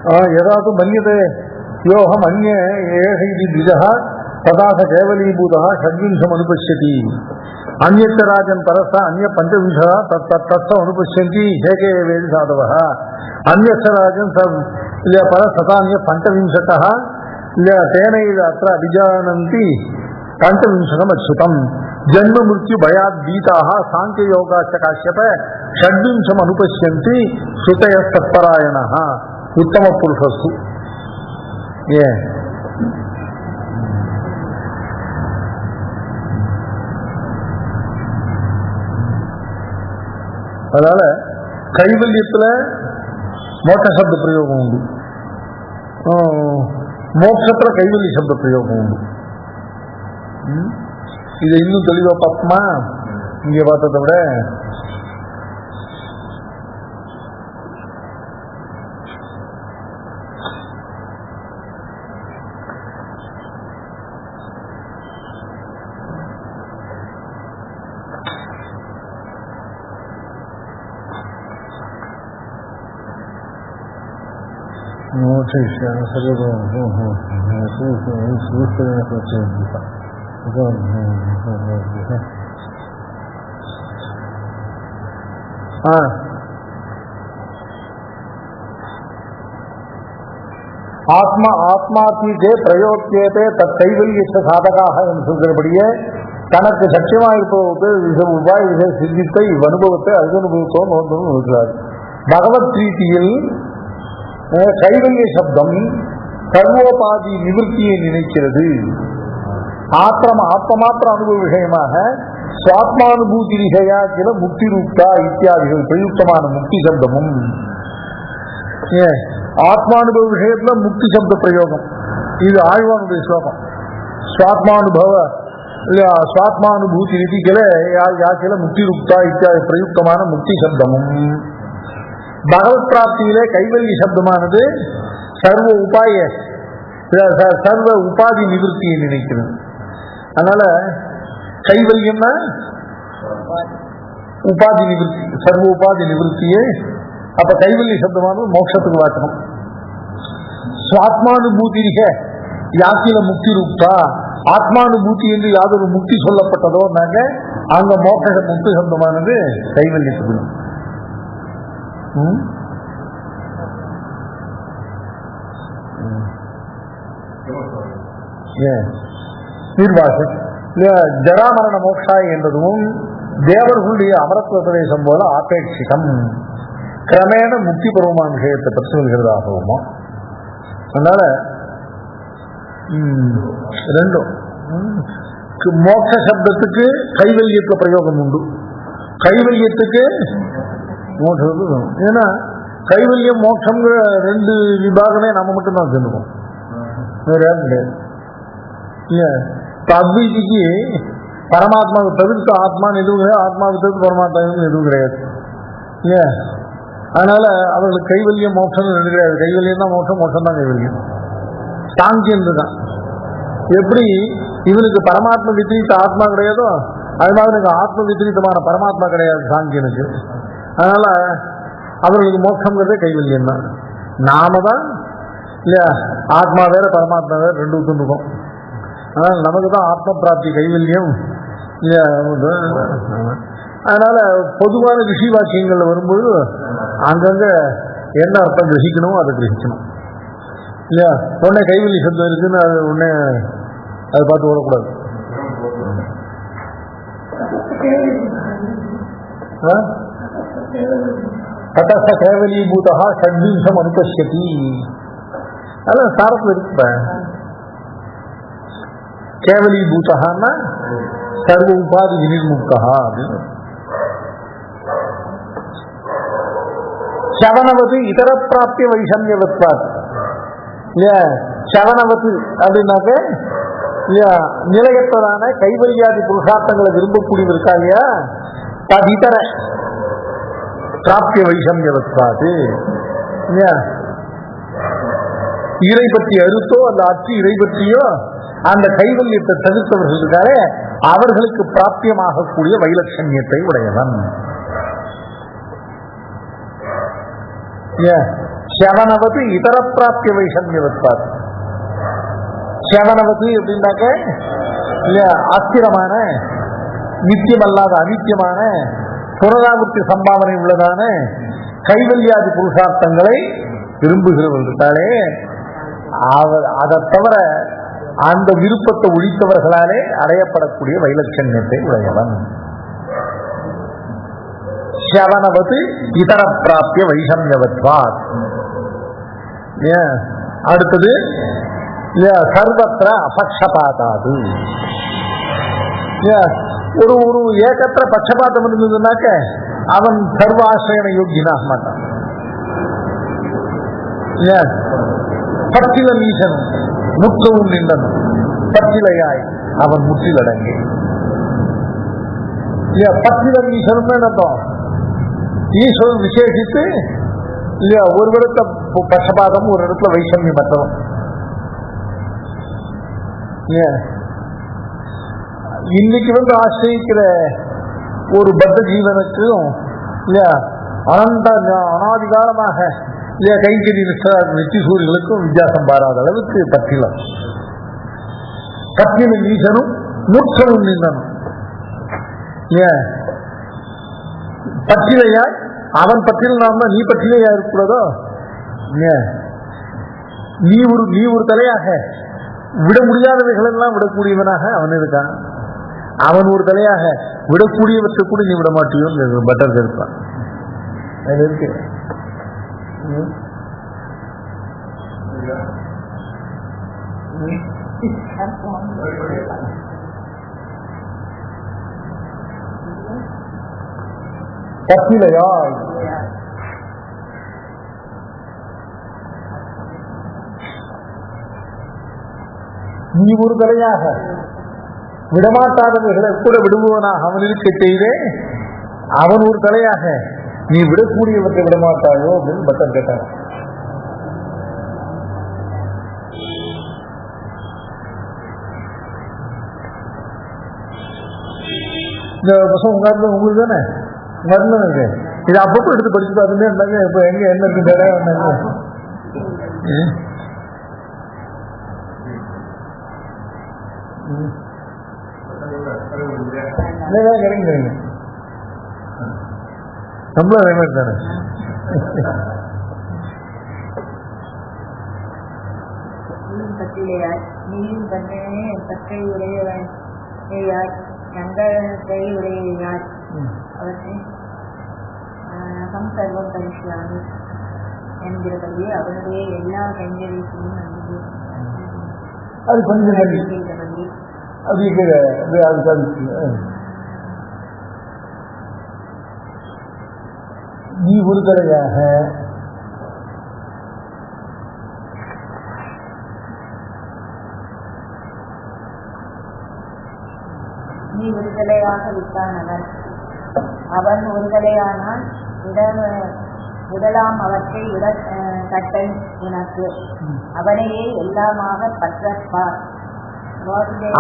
Speaker 1: यदा तु मन्यते योऽहम् अन्य एष इति द्विजः तदा स केवलीभूतः षड्विंशम् अनुपश्यति अन्यच्च राजन् परस्य अन्य पञ्चविंशः तत्स अनुपश्यन्ति हेके वेदि साधवः अन्यस्य राजन् परस्तथा अन्य पञ्चविंशतः तेनैव अत्र अभिजानन्ति पञ्चविंशतमच्युतम् जन्म मृत्यु भयात् भीताः साङ्ख्ययोगाश्च काश्यप षड्विंशम् अनुपश्यन्ति श्रुतयस्तत्परायणः उत्तमपुरुषस्तु அதனால கைவல்யத்துல மோட்ச சப்த பிரயோகம் உண்டு, மோட்சத்துல கைவல்ய சப்த பிரயோகம் உண்டு. இதை இன்னும் தெளிவா பார்ப்போமா? இங்க பார்த்ததை விட ஆத்மாத்தீதே பிரயோக்கியத்தை தற்கைவல்ய சாதகாக என்று சொல்கிறபடியே தனக்கு சத்தியமாயிருப்பது உபாய விசை சிந்தித்த இவ்வனுபவத்தை அனுபவத்தோடு நோந்ததும் இருக்கிறார். பகவத் பிரீத்தியில் கைவல்ய சப்தம் சர்வோபாதி நிவர்த்தியை நினைக்கிறது. ஆத்மமாத்திர அனுபவ விஷயமாக சுவாத்மானுபூதி விஷயா சில முக்தி ரூப்தா இத்தியாதிகள் பிரயுக்தமான முக்தி சப்தமும் ஆத்மானுபவ விஷயத்துல முக்தி சப்த பிரயோகம். இது ஆழ்வானுடைய ஸ்லோகம். சுவாத்மானுபூதி ரீதிகள யாச்சில முக்தி ரூப்தா இத்தியாதி பிரயுக்தமான முக்தி சப்தமும் பகவத் பிராப்தியிலே கைவல்ய சப்தமானது சர்வ உபாதி நிவர்த்தியை நினைக்கிறது. அதனால கைவல்யம்னா உபாதி நிவர்த்தி, சர்வ உபாதி நிவர்த்தியே. அப்ப கைவல்ய சப்தமானது மோட்சத்துக்கு வாக்கணும். சுவாத்மானுபூதி யாக்கில முக்தி ரூப்தா, ஆத்மானுபூதி என்று யாதொரு முக்தி சொல்லப்பட்டதோ நாங்க அங்க மோட்ச முக்தி சப்தமானது கைவல்யத்துக்கு. ஜராமரண மோக்ஷா என்பதும் தேவர்களுடைய அமரத்துவ பிரதேசம் போல ஆபேட்சிகம் கிரமேண முக்தி பருவமான விஷயத்தை பற்றி சொல்கிறதாகவுமா. அதனால ரெண்டும் மோட்ச சப்தத்துக்கு கைவல்யத்துவ பிரயோகம் உண்டு, கைவல்யத்துக்கு மோட்சம். ஏன்னா கைவல்யம் மோட்சம்ங்கிற ரெண்டு விபாகமே நம்ம மட்டும்தான் சேர்ந்துக்கோம், வேற யாரும் கிடையாது. இல்லையா? இப்போ அத்வைதிக்கு பரமாத்மாவை தவிர்த்து ஆத்மான்னு எதுவும் கிடையாது, ஆத்மாவை தவிர்த்து பரமாத்மா எதுவும் கிடையாது. இல்லையா? அதனால அவர்களுக்கு கைவல்யம் மோட்சம் ரெண்டு கிடையாது. கைவல்யம் தான் மோட்சம், மோட்சம் தான் கைவல்யம். சாங்கியம் தான். எப்படி இவனுக்கு பரமாத்மா வித்திரித்த ஆத்மா கிடையாதோ அது மாதிரி எனக்கு ஆத்ம வித்திரித்தமான பரமாத்மா கிடையாது சாங்கியனுக்கு. அதனால அவர்களுக்கு மோட்சங்கிறதே கைவல்யம் தான். நாம தான் இல்லையா, ஆத்மா வேற பரமாத்மா வேற ரெண்டு ஒத்துருக்கோம். அதனால நமக்கு தான் ஆத்ம பிராப்தி கைவல்யம் இல்லையா. அதனால பொதுவான ரிஷி வாக்கியங்கள்ல வரும்போது அங்கங்க என்ன அர்த்தம் கிரகிக்கணும் அதை கிரகிக்கணும் இல்லையா. உடனே கைவல்ய சப்தம் இருக்குன்னு அது உடனே அதை பார்த்து ஓடக்கூடாது. ததஸ்த கேவலீபூதா ஷட்விம்சம் அனுபஷ்யதி. அதான் சாரத்தில் இருப்ப கேவலீபூதான்னா சர்வ உபாதி வினிர்முக்தா அப்படின்னு. சவனவது இதர பிராப்திய வைஷமியவத்வாத் இல்லையா. சவனவது அப்படின்னாக்க இல்லையா நிலையற்றதான கைவல்யாதி புருஷார்த்தங்களை விரும்பக்கூடியது இருக்கா இல்லையா, அது இதர பிராப்திய வைஷமியவத்வாது இல்லையா. இறை பற்றி அறுத்தோ அந்த அச்சு இறை பற்றியோ அந்த கைவல்யத்தை தவிர்த்தவர்கள் இருக்காரே அவர்களுக்கு பிராப்தியமாகக்கூடிய வைலட்சண்யத்தை உடையவன். சவனவது இதர பிராப்திய வைஷமியவத்வாது. சவனவது அப்படின்னாக்க ஆஸ்திரமான நித்தியமல்லாத அனித்தியமான புனராவர்த்தி சம்பாவனை உள்ளதான கைவல்யாதி புருஷார்த்தங்களை விரும்புகிறவர்களாலே அதை தவிர அந்த விருப்பத்தை ஒழித்தவர்களாலே அடையப்படக்கூடிய வைலட்சண்யத்தை உடையவன். சவனவது இதர பிராப்திய வைஷமியவத்வாத். அடுத்தது சர்வத்திர அபக்ஷபாதாது. ஒரு ஒரு ஏகத்திர பட்சபாதம் இருந்ததுனாக்க அவன் சர்வ ஆசிரியன யோகியனாக மாட்டான். பற்றில நீசனும் முற்றவும் நின்றனும் பற்றிலையாய் அவன் முற்றிலடங்கி. பற்றில நீசனும் என்னத்தோம் ஈஸ்வரன் விசேஷித்து இல்லையா ஒரு இடத்துல பட்சபாதம் ஒரு இடத்துல வைஷமியம் மற்றவன். இன்னைக்கு ஆசிரியிக்கிற ஒரு பத்த ஜீவனுக்கும் இல்லையா அனாதிகாலமாக இல்லையா கைங்கறி நெற்றி சூரியர்களுக்கும் வித்தியாசம் பாராத அளவுக்கு பற்றிலம். பற்றில நீசனும் முற்றவும் நின்றனும். பற்றிலையாய் அவன் பற்றில நாம நீ பற்றிலையா இருக்கக்கூடாதோ. நீ ஒரு தலையாக விட முடியாதவைகள் எல்லாம் விடக்கூடியவனாக அவன் இருக்கான். அவன் ஒரு தலையாக விடக்கூடியவற்றை கூட நீ விட மாட்டியோ பட்டர் இருப்பான். இருக்கு பத்திலையா நீ ஒரு தலையாக விடமாட்டாதவர்களை கூட விடுபவனாக அவன் இருக்க செய்தே அவன் ஒரு தலையாக நீ விடக்கூடியவற்றை விடமாட்டாயோ அப்படின்னு பட்டர் கேட்டாங்க. இந்த வருஷம் உங்க உங்களுக்கு தானே மருந்து இருக்கு. இது அப்பப்போ எடுத்து படிச்சு பார்த்துட்டே இருந்தாங்க. இப்ப எங்க என்ன இருக்கு கிடைக்குங்க. நம்மளும் அதே மாதிரி தானே.
Speaker 3: நீயும் தன்னையே தக்கை உடையவன் கை உடையார் அவற்றை அகம் சர்வம் கரிசியாமி என்கிறபடியே அவனுடைய எல்லா கைங்கரியத்தையும் நம்பி
Speaker 1: அது கொஞ்சம் நீ ஒரு தலையாக
Speaker 3: நீ விடுதலையாக விட்டான். அவன் ஒருதலையானால் முதலாம் அவற்றை விட கட்டை உனக்கு அவனையே எல்லாமாக பற்றப்பார்.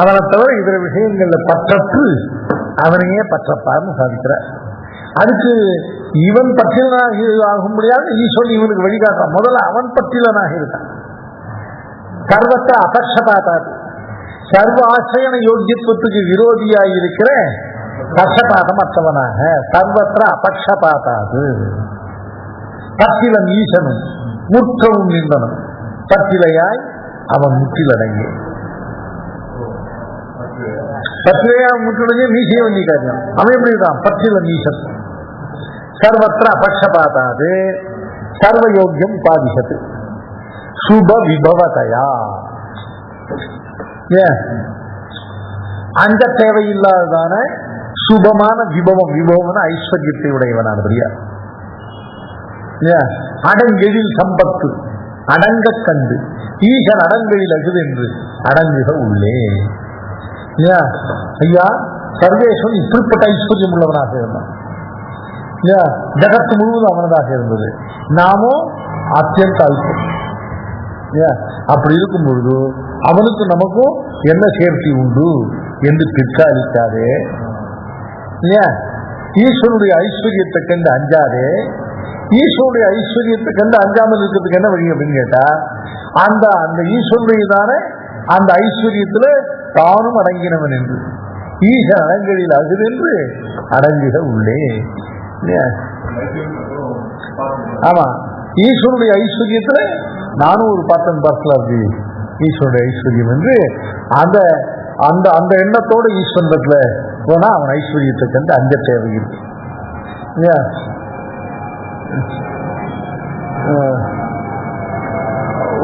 Speaker 1: அவனை தவிர இதர விஷயங்கள்ல பற்றற்று அவனையே பற்றப்பார்னு சாதிக்கிற. அதுக்கு இவன் பற்றிலனாக ஆக முடியாது. ஈஸ்வரன் இவனுக்கு வழிகாட்டான். முதல்ல அவன் பற்றிலனாக இருக்கான். சர்வத்தை அபக்ஷபாதாது சர்வ ஆசிரியன யோகியத்துவத்துக்கு விரோதியாயிருக்கிற பட்சபாதம் அற்றவனாக சர்வத்திர அபக்ஷபாதாது பற்றிலம் ஈசனும் முற்றவும் நின்றனும் பற்றிலையாய் அவன் முற்றிலடங்கி. பற்றிலையா முற்றிலடங்கி மீசைய வண்டி காரியம் அவன் எப்படிதான் பற்றிலம் ஈசன் சர்வத்திர அபக்ஷபாதாது சர்வயோக்கியம் உபாதிஷத்து சுப விபவதையா. அஞ்ச தேவையில்லாததான சுபமான விபவம் ஐஸ்வர்யத்தை உடையவனானபடியா அடங்கெழில் சம்பத்து அடங்க கண்டு ஈசன் அடங்கெழில் அகுது என்று அடங்குக உள்ளே. ஐயா சர்வேஸ்வரன் இப்படிப்பட்ட ஐஸ்வர்யம் உள்ளவனாக இருந்தான். ஜகத்து முழுவதும் அவனதாக இருந்தது. நாமும் அத்தியந்த அல்பம். அப்படி இருக்கும் பொழுது அவனுக்கு நமக்கும் என்ன சேர்த்தி உண்டு என்று பிற்காலிக்காதே. ஈஸ்வரனுடைய ஐஸ்வர்யத்தை கண்டு அஞ்சாதே. ஈஸ்வருடைய ஐஸ்வர்யத்தை கண்டு அஞ்சாமல் இருக்கிறதுக்கு என்ன வழி அப்படின்னு கேட்டா, அந்த அந்த ஈஸ்வருடைய தானே அந்த ஐஸ்வர்யத்துல தானும் அடங்கினவன் என்று ஈசன் அடங்கலில் அகுதென்று அடங்குக உள்ளே. ஆமா, ஈஸ்வருடைய ஐஸ்வர்யத்துல நானும் ஒரு பார்ட்டன் பார்சலா இருக்கு ஈஸ்வருடைய ஐஸ்வர்யம் என்று அந்த அந்த அந்த எண்ணத்தோட ஈஸ்வரத்துல போனா அவன் ஐஸ்வர்யத்தை கண்டு அஞ்ச தேவையில்லை.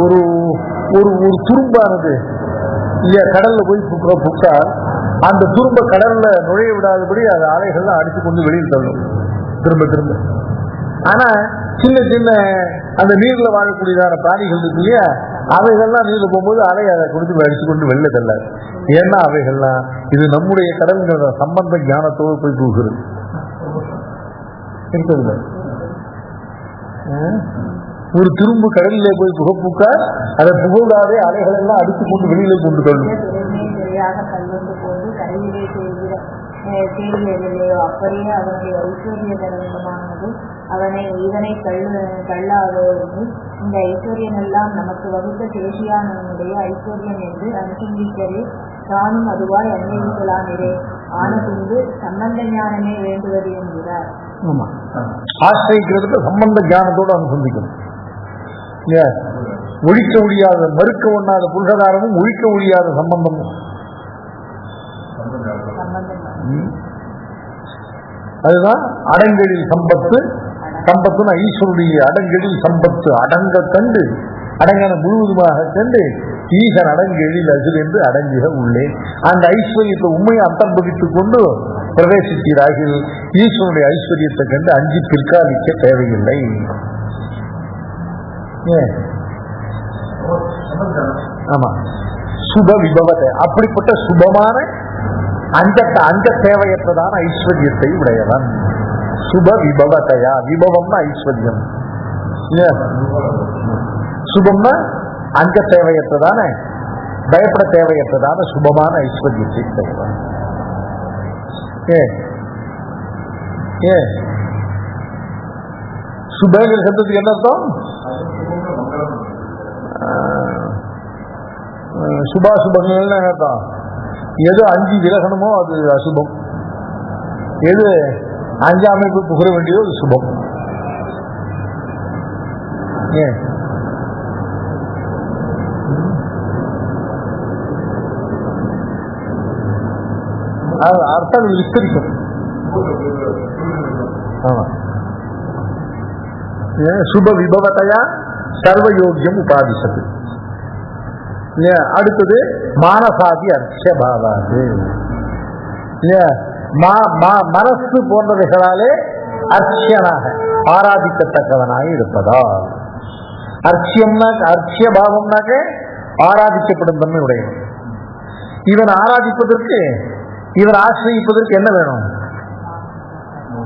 Speaker 1: ஒரு ஒரு ஒரு துரும்பானது இல்லையா கடல்ல போய் புக்கா அந்த துரும்ப கடல்ல நுழைய விடாதபடி அது அலைகள்லாம் அடித்து கொண்டு வெளியில் தள்ளும் திரும்ப திரும்ப. ஆனா சின்ன சின்ன அந்த நீர்ல வாழக்கூடியதான பிராணிகள் இருக்கு இல்லையா, அவைகள்லாம் நீர்ல போகும்போது அலை அதை கொடுத்து அடிச்சு கொண்டு வெளில தள்ளாது. ஏன்னா அவைகள்லாம் இது நம்முடைய கடல்ங்கிற சம்பந்த ஞானத்தோடு போய் போகிறது இருக்கிறது. ஒரு திரும்ப கடலிலே போய் புகப்புக்கா அதை புகவிடாதே அலைகள் எல்லாம் அடித்து கொண்டு வெளியில கொண்டு தள்ளும்.
Speaker 3: அப்படியே அவனுடைய ஐஸ்வர்ய தரமானது அவனை இதனை தள்ளாதோ என்று இந்த ஐஸ்வர்யம் எல்லாம் நமக்கு வகுத்த சேஷியானவனுடைய ஐஸ்வர்யம் என்று அனுசந்திக்கவே தானும் அதுவாய் அன்னையிலானே ஆன பின்பு சம்பந்த ஞானமே வேண்டுவது என்கிறார்.
Speaker 1: ஆமா, ஆசிரியக்கிறதுக்கு சம்பந்த ஞானத்தோடு அனுசந்திக்கணும். ஒழிக்க முடியாத மறுக்க ஒண்ணாத புருஷகாரமும் ஒழிக்க முடியாத சம்பந்தமும் அதுதான் அடங்கலில் சம்பத்து. சம்பத்துனா ஈஸ்வருடைய அடங்கலில் சம்பத்து அடங்க கண்டு அடங்கன முழுவதுமாக கண்டு ஈசன் அடங்கெழில் அசுர் என்று அடங்குக உள்ளே. அந்த ஐஸ்வர்யத்தை உண்மையை அந்தர்பதித்துக் கொண்டு பிரவேசிக்கிறார்கள். ஈஸ்வருடைய ஐஸ்வர்யத்தை கண்டு அஞ்சு பிற்காலிக்க தேவையில்லை. ஆமா, சுப விபவத்தை அப்படிப்பட்ட சுபமான அஞ்ச தேவையற்றதான ஐஸ்வர்யத்தை உடையவன். சுப விபவத்தையா, விபவம்னா ஐஸ்வர்யம், சுபம்னா அஞ்ச தேவையற்றதான பயப்பட தேவையற்றதான சுபமான ஐஸ்வர்யத்தை உடையவன். சுபங்கிற சப்தத்துக்கு என்ன அர்த்தம்? சுபாசுபங்கள்னு அர்த்தம். எது அஞ்சு விலகணுமோ அது அசுபம், எது அஞ்சாமைப்பு புகழ வேண்டியதோ அது சுபம். அர்த்தம் விஸ்தரிக்கும். ஆமா, சுப விபவத்தையா சர்வயோகியம் உபாதிசத்து. அடுத்தது மானசாதி அர்ச்சபாவாது. மனசு போன்றவைகளாலே அர்ச்சியனாக ஆராதிக்கத்தக்கவனாக இருப்பதால். அர்ச்சியம்னா அர்ச்சிய பாவம்னாக்க ஆராதிக்கப்படும் தன்மை உடையவன். இவன் ஆராதிப்பதற்கு இவன் ஆசிரியிப்பதற்கு என்ன வேணும்?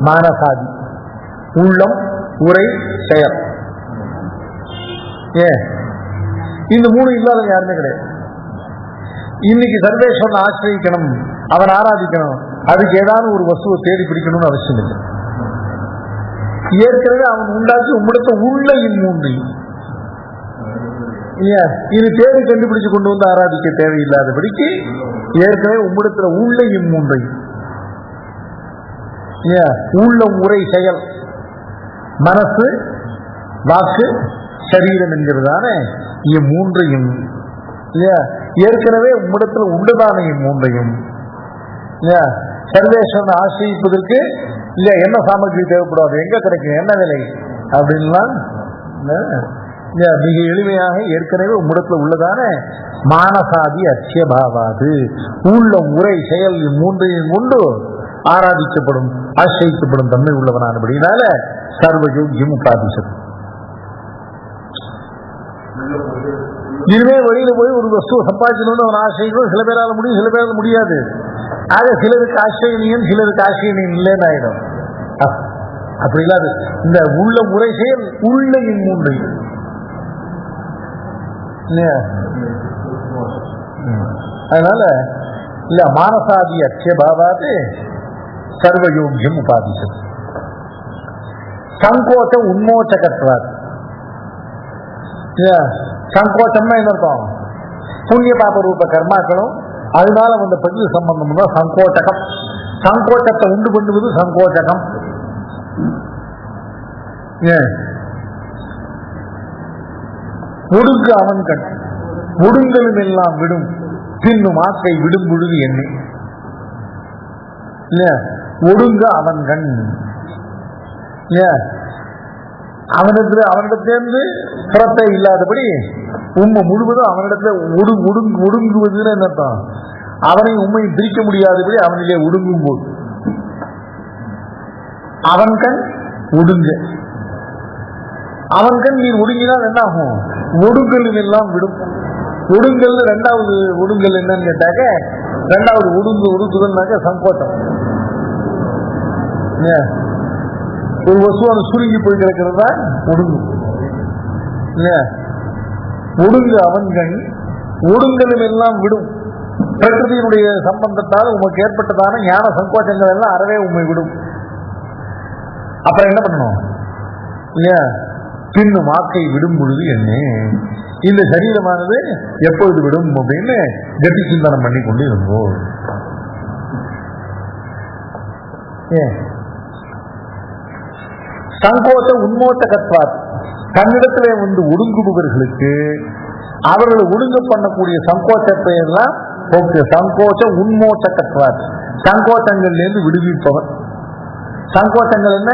Speaker 1: மானசாதி, உள்ளம், உரை, செயல். இந்த மூணு இல்லாத யாருமே கிடையாது. இன்னைக்கு சர்வேஸ்வரன் ஆசிரியக்கணும், அவன் ஆராதிக்கணும், அதுக்கு ஏதாவது ஒரு வசுவை தேடி பிடிக்கணும்னு அவசியம் இல்லை. ஏற்கனவே அவன் உண்டாக்கி உம்மிடத்த உள்ள இம்மூன்று இது தேடி கண்டுபிடிச்சு கொண்டு வந்து ஆராதிக்க தேவையில்லாதபடிக்கு ஏற்கனவே உம்மிடத்துல உள்ள இம்மூன்றை உள்ளம், உரை, செயல், மனசு, வாக்கு, சரீரம் என்கிறதான இம்மூன்றையும் ஏற்கனவே உம்மிடத்தில் உள்ளதான இம்மூன்றையும் சர்வேஸ்வரன் ஆசிரியிப்பதற்கு இல்ல என்ன சாமகிரி தேவைப்படாது, எங்க கிடைக்கும், என்ன விலை அப்படின்லாம் மிக எளிமையாக ஏற்கனவே உம்மிடத்தில் உள்ளதான மானசாதி அர்ச்சியபாவாது உள்ளம், உரை, செயல் இம்மூன்றையும் கொண்டு ஆராதிக்கப்படும் ஆசிரியிக்கப்படும் தன்மை உள்ளவனானபடினால சர்வயோகியம் உபாதிசது. இதுவே வழியில போய் ஒரு வஸ்துவை சம்பாதிக்கணும்னு அவன் ஆசைக்கணும். சில பேரால முடியும், சில பேரால முடியாது. ஆக சிலருக்கு ஆசிரியனியன், சிலருக்கு ஆசிரியனியன் இல்லைன்னு ஆயிடும். அப்படி இல்லாது இந்த உள்ள முறை செயல் உள்ள இம்மூன்றை அதனால இல்ல மானசாதி அட்சபாவாது சர்வயோகியம் உபாதிசது. சங்கோச்ச உன்மோச்சகத்வாத். சங்கோச்சம்னா என்ன அர்த்தம்? புண்ணிய பாப ரூப கர்மாக்களும் அதனால வந்த பிரகிருதி சம்பந்தம் தான் சங்கோச்சகம். சங்கோச்சத்தை உண்டு பண்ணுவது சங்கோச்சகம். ஒடுங்கு அவன் கண் ஒடுங்கலும் எல்லாம் விடும் பின்னும் ஆக்கை விடும் பொழுது எண்ணெய். ஒடுங்க அவன் கண் அவனிடத்திலிருந்து புறத்தை இல்லாதபடி உண்மை முழுவதும் அவனிடத்துல ஒடுங்குவதுன்னு என்ன அர்த்தம்? அவனை உண்மையை பிரிக்க முடியாதபடி அவனிலே ஒடுங்கும் போது அவன் கண் ஒடுங்க. அவன் கண் நீ ஒடுங்கினால் என்ன ஆகும்? ஒடுங்கலும் எல்லாம் விடும். ஒடுங்கல் ரெண்டாவது ஒடுங்கல் என்னன்னு கேட்டாக்க, ரெண்டாவது ஒடுங்குதல்னாக்க சங்கோச்சம். ஒரு வசுவான சுருங்கி போய் கிடக்கிறது தான் ஒடுங்கு. ஒடுங்கு அவன்கள் ஒடுங்கலும் எல்லாம் விடும். பிரகிருதியினுடைய சம்பந்தத்தால் உமக்கு ஏற்பட்டதான ஞான சங்கோச்சங்கள் எல்லாம் அறவே உண்மை விடும். அப்புறம் என்ன பண்ணணும்? பின்னும் வாக்கை விடும் பொழுது என்ன, இந்த சரீரமானது எப்பொழுது விடும் அப்படின்னு கட்டி சிந்தனம் பண்ணி கொண்டு இருந்தோம். சங்கோச்ச உன்மோச்சகத்வாத். தன்னிடத்திலே வந்து ஒடுங்குபவர்களுக்கு அவர்களை ஒடுங்க பண்ணக்கூடிய சங்கோச்சத்தை எல்லாம் சங்கோச்ச உன்மோச்சகத்வாத். சங்கோச்சங்கள்ல இருந்து விடுவிப்பவர். சங்கோச்சங்கள் என்ன?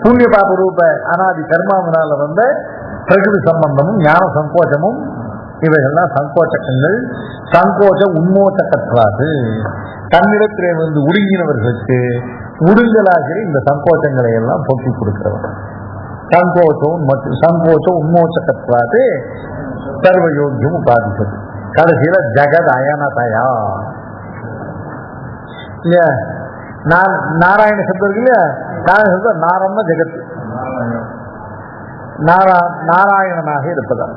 Speaker 1: புண்ணிய பாப ரூப அனாதி கர்மாவினால வந்த பிரகிருதி சம்பந்தமும் ஞான சங்கோச்சமும் இவைகள்லாம் சங்கோச்சகங்கள். சங்கோச்ச உன்மோச்சகத்வாது. தன்னிடத்திலே வந்து ஒடுங்கினவர்களுக்கு உடுங்கலாகிற இந்த சங்கோச்சங்களை எல்லாம் போக்கி கொடுக்கிறவர். சங்கோச்ச உன்மோச்சகத்வாது சர்வயோகியம் உபாதிப்பது. கடைசியில ஜெகத் அயனதயா. இல்லையா? நாராயண சப்தம் இருக்கு இல்லையா? நாராயண சப்தம் நாரம்னா ஜெகத், நாராயணனாக இருப்பதால்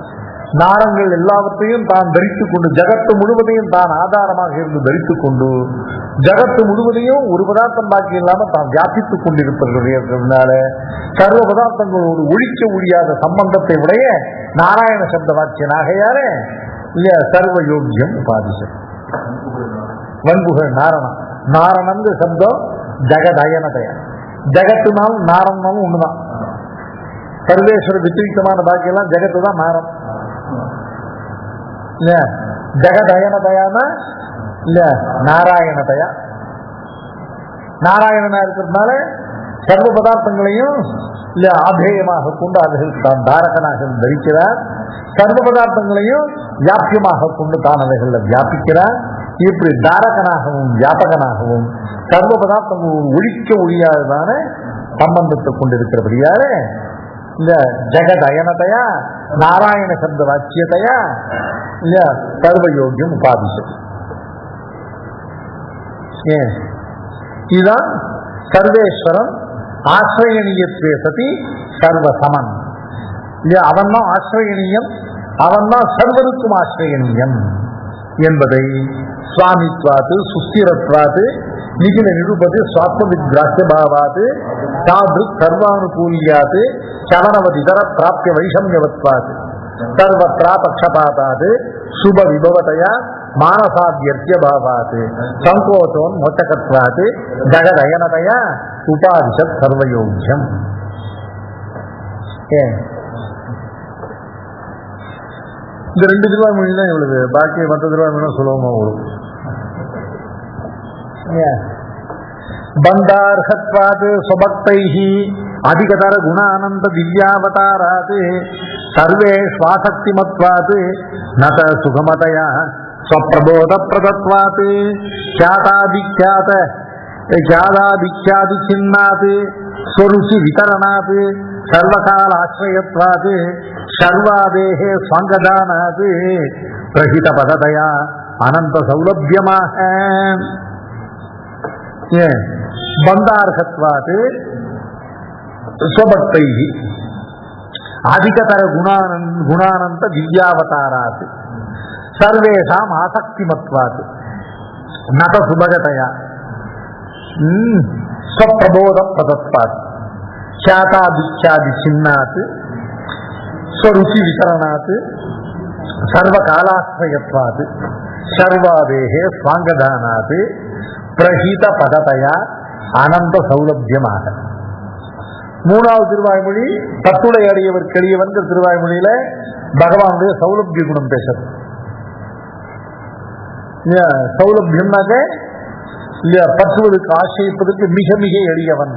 Speaker 1: நாரங்கள் எல்லாவற்றையும் தான் தரித்துக் கொண்டு ஜகத்து முழுவதையும் தான் ஆதாரமாக இருந்து தரித்துக் கொண்டு ஜகத்து முழுவதையும் ஒரு பதார்த்தம் பாக்கி இல்லாம தான் வியாபித்துக் கொண்டிருப்பதனால சர்வ பதார்த்தங்களோடு ஒழிக்க முடியாத சம்பந்தத்தை உடைய நாராயண சப்த வாக்கியனாகையார இல்லையா சர்வ யோகியம் உபாதிசம். வன்புகழ் நாரணம். நாரணம் சப்தம் ஜெகதயனதய. ஜெகத்துனாலும் நாரம்னாலும் ஒண்ணுதான். சர்வேஸ்வர வித்திரிகமான பாக்கியெல்லாம் ஜெகத்து தான் நாரம். இல்ல ஜெகதயனதயான இல்ல நாராயணதயா. நாராயணனா இருக்கிறதுனால சர்வ பதார்த்தங்களையும் இல்ல ஆதேயமாக கொண்டு அவைகள் தான் தாரகனாக தரிக்கிறார். சர்வ பதார்த்தங்களையும் வியாபியமாக கொண்டு தான் அவைகளில் வியாபிக்கிறார். இப்படி தாரகனாகவும் வியாபகனாகவும் சர்வ பதார்த்தங்களும் ஒழிக்க ஒழியாததான சம்பந்தத்தை கொண்டிருக்கிறபடியால இந்த ஜெகதயனதையா நாராயண சப்த வாக்கியத்தையா இல்ல சர்வயோகியம் உபாதிசம். இதுதான் சர்வேஸ்வரன் ஆசிரியனியத்வே சதி சர்வசமன். இல்லையா? அவன் தான் ஆசிரியனியம், அவன் தான் சர்வருக்கும் ஆசிரியனியம் என்பதை சுவாமித்வாது சுஸ்திரத்வாது நிகில நிருபது சுவாத்மவித்ராட்சபாவாது தாதிருக் சர்வானுகூலியாது சலனவதிதர பிராப்திய வைஷமியவத்வாது சர்வத்ரா பக்ஷபாதாது சுப விபவதையா மானசாத்யர்த்தியபாவாது சங்கோச்சோன் மோச்சகத்வாது ஜெகதயனதயா உபாதிஷத் சர்வயோகியம். இந்த 2 திருவாய்மொழி தான் இவ்வளவு. பாக்கி மற்ற திருவாய்மொழி சுலபமா வரும். பந்தார்ஹத்வாத் ஸ்வபக்தைஹி அதிகதர குணானந்த திவ்யாவதாராத் சர்வே ஸ்வாசக்திமத்வாத் நத சுகமதயா ஸ்வப்ரபோத பிரதத்வாத் க்யாதாதிக்யாதி சின்னாத் ஸ்வருச்சி விதரணாத் சர்வகாலாஸ்ரயத்வாத் சர்வாதேஹே ஸ்வங்கதானாத் பிரஹித பததயா அனந்த சௌலபியமாக. பந்தார்ஹத்வாத் ஸ்வபக்தைஹி அதிகதர குணானந்த திவ்யாவதாராத் சர்வேஷாம் ஆசக்திமத்வாத் நத சுபகதயா ஸ்வப்ரபோத பிரதத்வாத் ख्यातादिख्यादि चिन्नात् स्वरुचि वितरणात् सर्वकालाश्रयत्वात् सर्वादेः स्वांगदानात् प्रहित पदतया अनंत सौलभ्यமாக. மூணாவது திருவாய்மொழி தத்துடை அடியவர் கெளியவன் திருவாய்மொழியில பகவானுடைய சௌலபிய குணம் பேசுறது. சௌலபியம்னாக்க இல்லையா, பற்றுவதற்கு ஆசைப்பதற்கு மிக மிக எளியவன்.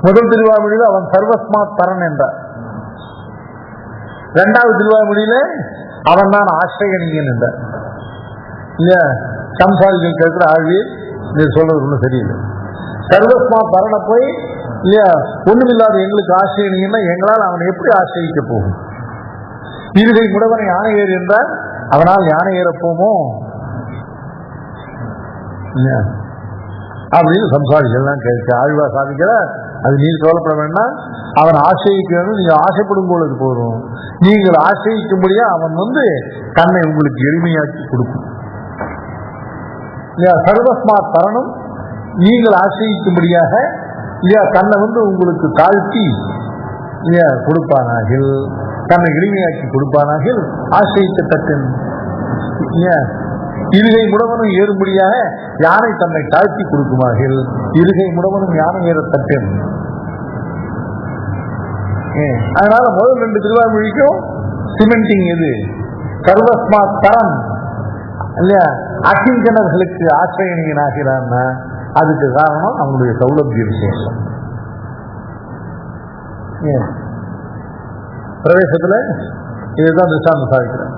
Speaker 1: முதல் திருவாய்மொழியில அவன் சர்வஸ்மாத் பரன் என்றார். இரண்டாவது திருவாய்மொழியில அவன் தான் ஆசிரியன் என்றார். இல்லையா, சம்சாரிகள் கேட்கிற ஆழ்வியல் நீ சொல்றது ஒன்றும் சரியில்லை. சர்வஸ்மாத் பரனை போய் இல்லையா ஒண்ணுமில்லாத எங்களுக்கு ஆசிரியனா எங்களால் அவனை எப்படி ஆசிரியிக்க போகும்? இருகை முடவனை யானை ஏறு என்றால் அவனால் யானை ஏறப்போமோ அப்படின்னு சம்சாரிகள்லாம் கேட்க ஆழ்வா சாதிக்கிற. அது நீர் கவலைப்பட வேண்டாம், அவன் ஆசிரியக்கணும். நீங்க ஆசைப்படும் போது போதும், நீங்கள் ஆசிரியிக்கும்படியா அவன் தன்னை உங்களுக்கு எளிமையாக்கி கொடுக்கும். சர்வஸ்மாத் தரணும், நீங்கள் ஆசிரியிக்கும்படியாக இல்லையா தன்னை உங்களுக்கு தாழ்த்தி இல்லையா கொடுப்பானாகில், தன்னை எளிமையாக்கி கொடுப்பானாகில் ஆசிரியத்தன். இருகை முடவனும் ஏறும்படியாக யானை தன்னை தாழ்த்தி கொடுக்குமாகில் இருகை முடவனும் யானை ஏறத்தட்டேன். அதனால முதல் ரெண்டு திருவாய்மொழிக்கும் சிமெண்டிங் எது? சர்வஸ்மாத் தரன் இல்லையா, அகிஞ்சனர்களுக்கு ஆசிரியன் ஆகிறான்னா அதுக்கு காரணம் அவனுடைய சௌலபிய விசேஷம். பிரவேசத்துல இதுதான் திருஷ்டாந்தம் சாதிக்கிறேன்.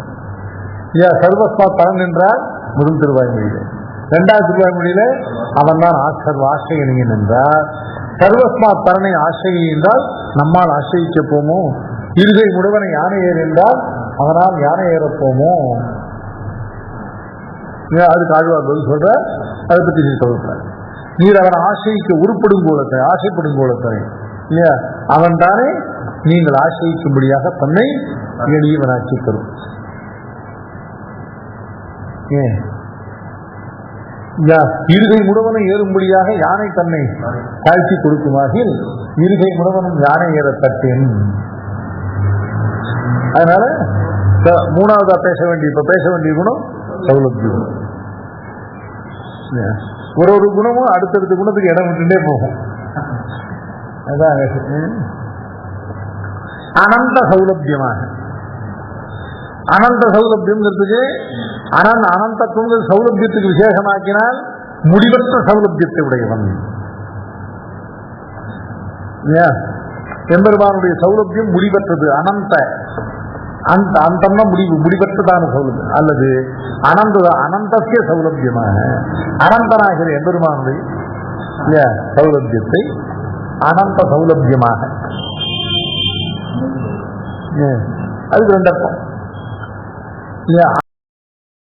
Speaker 1: சர்வஸ்மாத் தரன் என்றால் முதல் திருவாய்மொழியில. இரண்டாவது திருவாய்மொழியில அவன் தான் ஆசிரியன் என்றார். சர்வஸ்மாத் தரனை ஆசிரியை என்றால் நம்மால் ஆசிரியிக்க போமோ, இருகை முடவனை யானை ஏறு என்றால் அவனால் யானை ஏறப்போமோ. அதுக்கு ஆழ்வார் பதில் சொல்ற, அதை பற்றி நீ சொல்ற. நீர் அவன் ஆசிரியிக்க உருப்படும் கோலத்தை ஆசைப்படும் கோலத்தை இல்லையா அவன் தானே நீங்கள் ஆசிரியிக்கும்படியாக தன்னை எளியவனாக்கி தரும். இருகை முடவனை ஏறும்படியாக யானை தன்னை தாழ்த்தி கொடுக்குமாகில் இருகை முடவனும் யானை ஏற தட்டேன். அதனால மூணாவதா பேச வேண்டிய குணம் சௌலபியம். ஒரு குணமும் அடுத்தடுத்த குணத்துக்கு இடம் விட்டுட்டே போகும். அதான் அனந்த சௌலபியமாக. அனந்த சௌலபியம்ங்கிறதுக்கு அனந்தத்துவம் சௌலபியத்துக்கு விசேஷமாக்கினால் முடிவற்ற சௌலபியத்தை உடையவன். எம்பெருமானுடைய சௌலபியம் முடிவற்றது. அந்தம்னா முடிவற்றதான சௌலபியம் அல்லது அனந்தசிய சௌலபியமாக அனந்தனாகிற எம்பெருமானுடைய சௌலபியத்தை அனந்த சௌலபியமாக. அதுக்கு ரெண்டு அர்த்தம்.